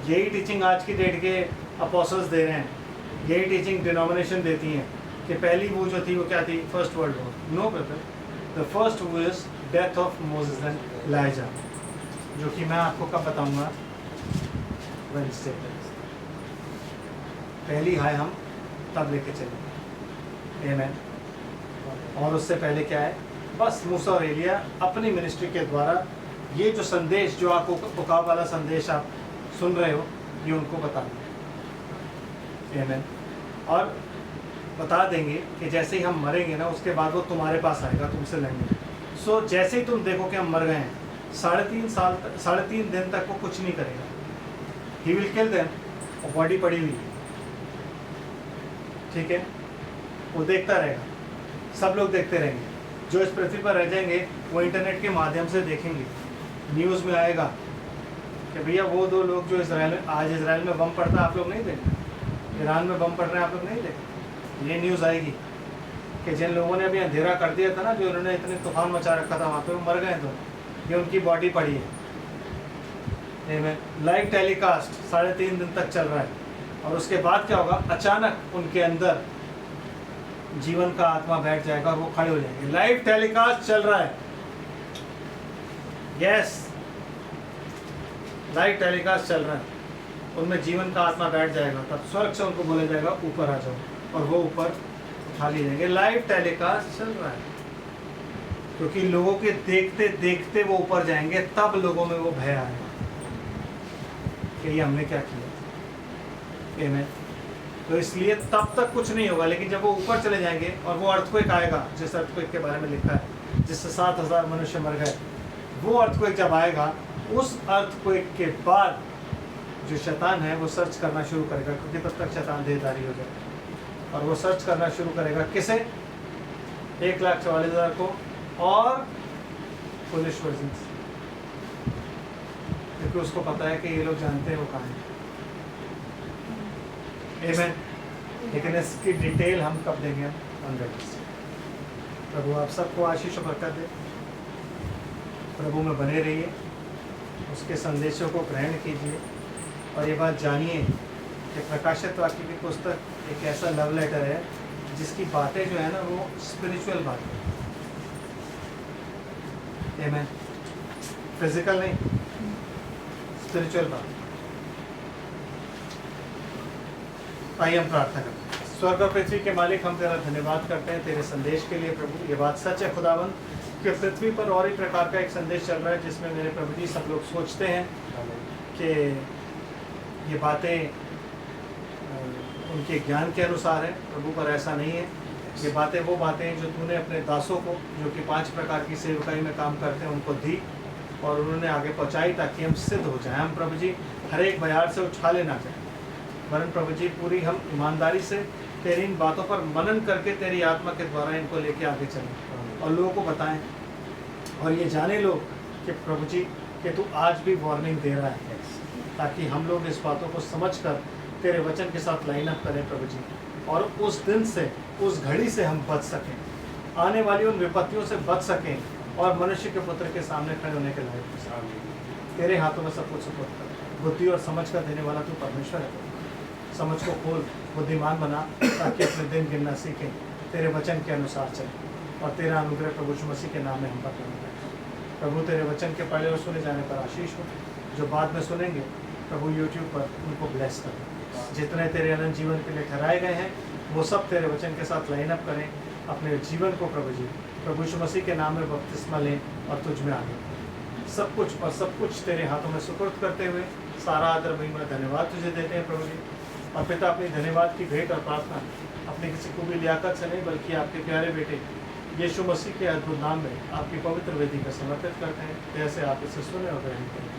यही टीचिंग आज की डेट के अपोस्टल्स दे रहे हैं, यही टीचिंग डिनोमिनेशन देती हैं कि पहली वो जो थी वो क्या थी? First world war. No brother, the first वो is death of Moses and Elijah, जो कि मैं आपको कब बताऊंगा? वेडनेसडे। पहली हाय हम तब लेके चलेंगे। आमेन। और उससे पहले क्या है? बस मूसा और एलिया अपनी मिनिस्ट्री के द्वारा ये जो संदेश, जो आपको उकाब वाला संदेश आप सुन रहे हो, ये उनको बता दें। आमेन। और बता देंगे कि जैसे ही हम मरेंगे ना, उसके बाद वो तुम्हारे पास आएगा, तुमसे लड़ने। सो जैसे ही तुम देखो कि हम मर गए हैं, 3.5 दिन तक वो कुछ नहीं करेगा। ही विल किल देम, और बॉडी पड़ी हुई है, ठीक है? वो देखता रहेगा, सब लोग देखते रहेंगे। जो इस पृथ्वी पर रह जाएंगे वो इंटरनेट के माध्यम से देखेंगे, न्यूज़ में आएगा कि भैया वो 2 लोग जो आज इजराइल में बम पड़ता है, आप लोग नहीं देख, ईरान में बम पड़ रहे हैं, आप लोग नहीं देख। ये न्यूज़ आएगी कि जिन लोगों ने अभी अंधेरा कर दिया था ना, जो उन्होंने इतने तूफान मचा रखा था वहाँ पे, वो मर गए। तो ये उनकी बॉडी पड़ी है। में लाइव टेलीकास्ट 3.5 दिन तक चल रहा है। और उसके बाद क्या होगा? अचानक उनके अंदर जीवन का आत्मा बैठ जाएगा और वो खड़े हो जाएंगे। लाइव टेलीकास्ट चल रहा है, यस, लाइव टेलीकास्ट चल रहा है। उनमें जीवन का आत्मा बैठ जाएगा, तब स्वर्ग से उनको बोला जाएगा ऊपर आ जाओ, और वो ऊपर उठा लिए जाएंगे। लाइव टेलीकास्ट चल रहा है, क्योंकि लोगों के देखते देखते वो ऊपर जाएंगे, तब लोगों में वो भय आएगा कि ये हमने क्या किया। आमेन। तो इसलिए तब तक कुछ नहीं होगा, लेकिन जब वो ऊपर चले जाएंगे और वो अर्थक्वेक आएगा, जिस अर्थक्वेक के बारे में लिखा है जिससे 7,000 मनुष्य मर गए, वो अर्थक्वेक जब आएगा, उस अर्थक्वेक के बाद जो शैतान है वो सर्च करना शुरू करेगा, क्योंकि तब तक शैतान देहधारी हो जाएगा, और वो सर्च करना शुरू करेगा किसे? 1,44,000 को और पुलिस वर्जन, क्योंकि उसको पता है कि ये लोग जानते हैं वो कहाँ है। आमेन। लेकिन इसकी डिटेल हम कब देंगे? प्रभु आप सबको आशीष और बरकत दे। प्रभु में बने रहिए, उसके संदेशों को ग्रहण कीजिए, और ये बात जानिए कि प्रकाशित वाक्य की पुस्तक एक ऐसा लव लेटर है जिसकी बातें जो है ना वो स्पिरिचुअल बातें, आमेन, फिजिकल नहीं, स्पिरिचुअल बात। आइए हम प्रार्थना करते हैं। स्वर्ग और पृथ्वी के मालिक, हम तेरा धन्यवाद करते हैं तेरे संदेश के लिए प्रभु। ये बात सच है खुदावन कि पृथ्वी पर और ही प्रकार का एक संदेश चल रहा है जिसमें मेरे प्रभु जी सब लोग सोचते हैं कि ये बातें उनके ज्ञान के अनुसार है प्रभु, पर ऐसा नहीं है। ये बातें वो बातें हैं जो तूने अपने दासों को, जो कि 5 प्रकार की सेवकाई में काम करते हैं, उनको दी और उन्होंने आगे पहुँचाई ताकि हम सिद्ध हो जाएं। हम प्रभु जी हर एक बयार से उछाले ना जाए, वरन प्रभु जी पूरी हम ईमानदारी से तेरी इन बातों पर मनन करके तेरी आत्मा के द्वारा इनको लेके आगे चलें और लोगों को बताएं, और ये जाने लोग कि प्रभु जी कि तू आज भी वार्निंग दे रहा है, ताकि हम लोग इस बातों को समझकर तेरे वचन के साथ लाइन अप करें प्रभु जी, और उस दिन से, उस घड़ी से हम बच सकें, आने वाली उन विपत्तियों से बच सकें, और मनुष्य के पुत्र के सामने खड़े होने के लायक तेरे हाथों में सब कुछ सुपुर्द कर। बुद्धि और समझ का देने वाला तू परमेश्वर है। समझ को खोल, बुद्धिमान बना, ताकि अपने दिन गिनना सीखें, तेरे वचन के अनुसार चलें, और तेरा अनुग्रह प्रभु यीशु मसीह के नाम में हम पर बना रहे। प्रभु तेरे वचन के पढ़े और सुने जाने पर आशीष हो, जो बाद में सुनेंगे प्रभु यूट्यूब पर उनको ब्लेस कर। जितने तेरे अनंत जीवन के लिए ठहराए गए हैं वो सब तेरे वचन के साथ लाइन अप करें अपने जीवन को प्रभु जी, प्रभु यीशु मसीह के नाम में बपतिस्मा लें और तुझ में आगे सब कुछ और सब कुछ तेरे हाथों में सुपुर्द करते हुए सारा आदर महिमा धन्यवाद तुझे देते हैं प्रभु जी। और पिता अपनी धन्यवाद की भेंट और प्रार्थना अपनी किसी को भी लियाकत से नहीं, बल्कि आपके प्यारे बेटे यीशु मसीह के अद्भुत नाम में आपकी पवित्र वेदी का समर्पित करते हैं। जैसे आप इसे सुने और ग्रहण करें।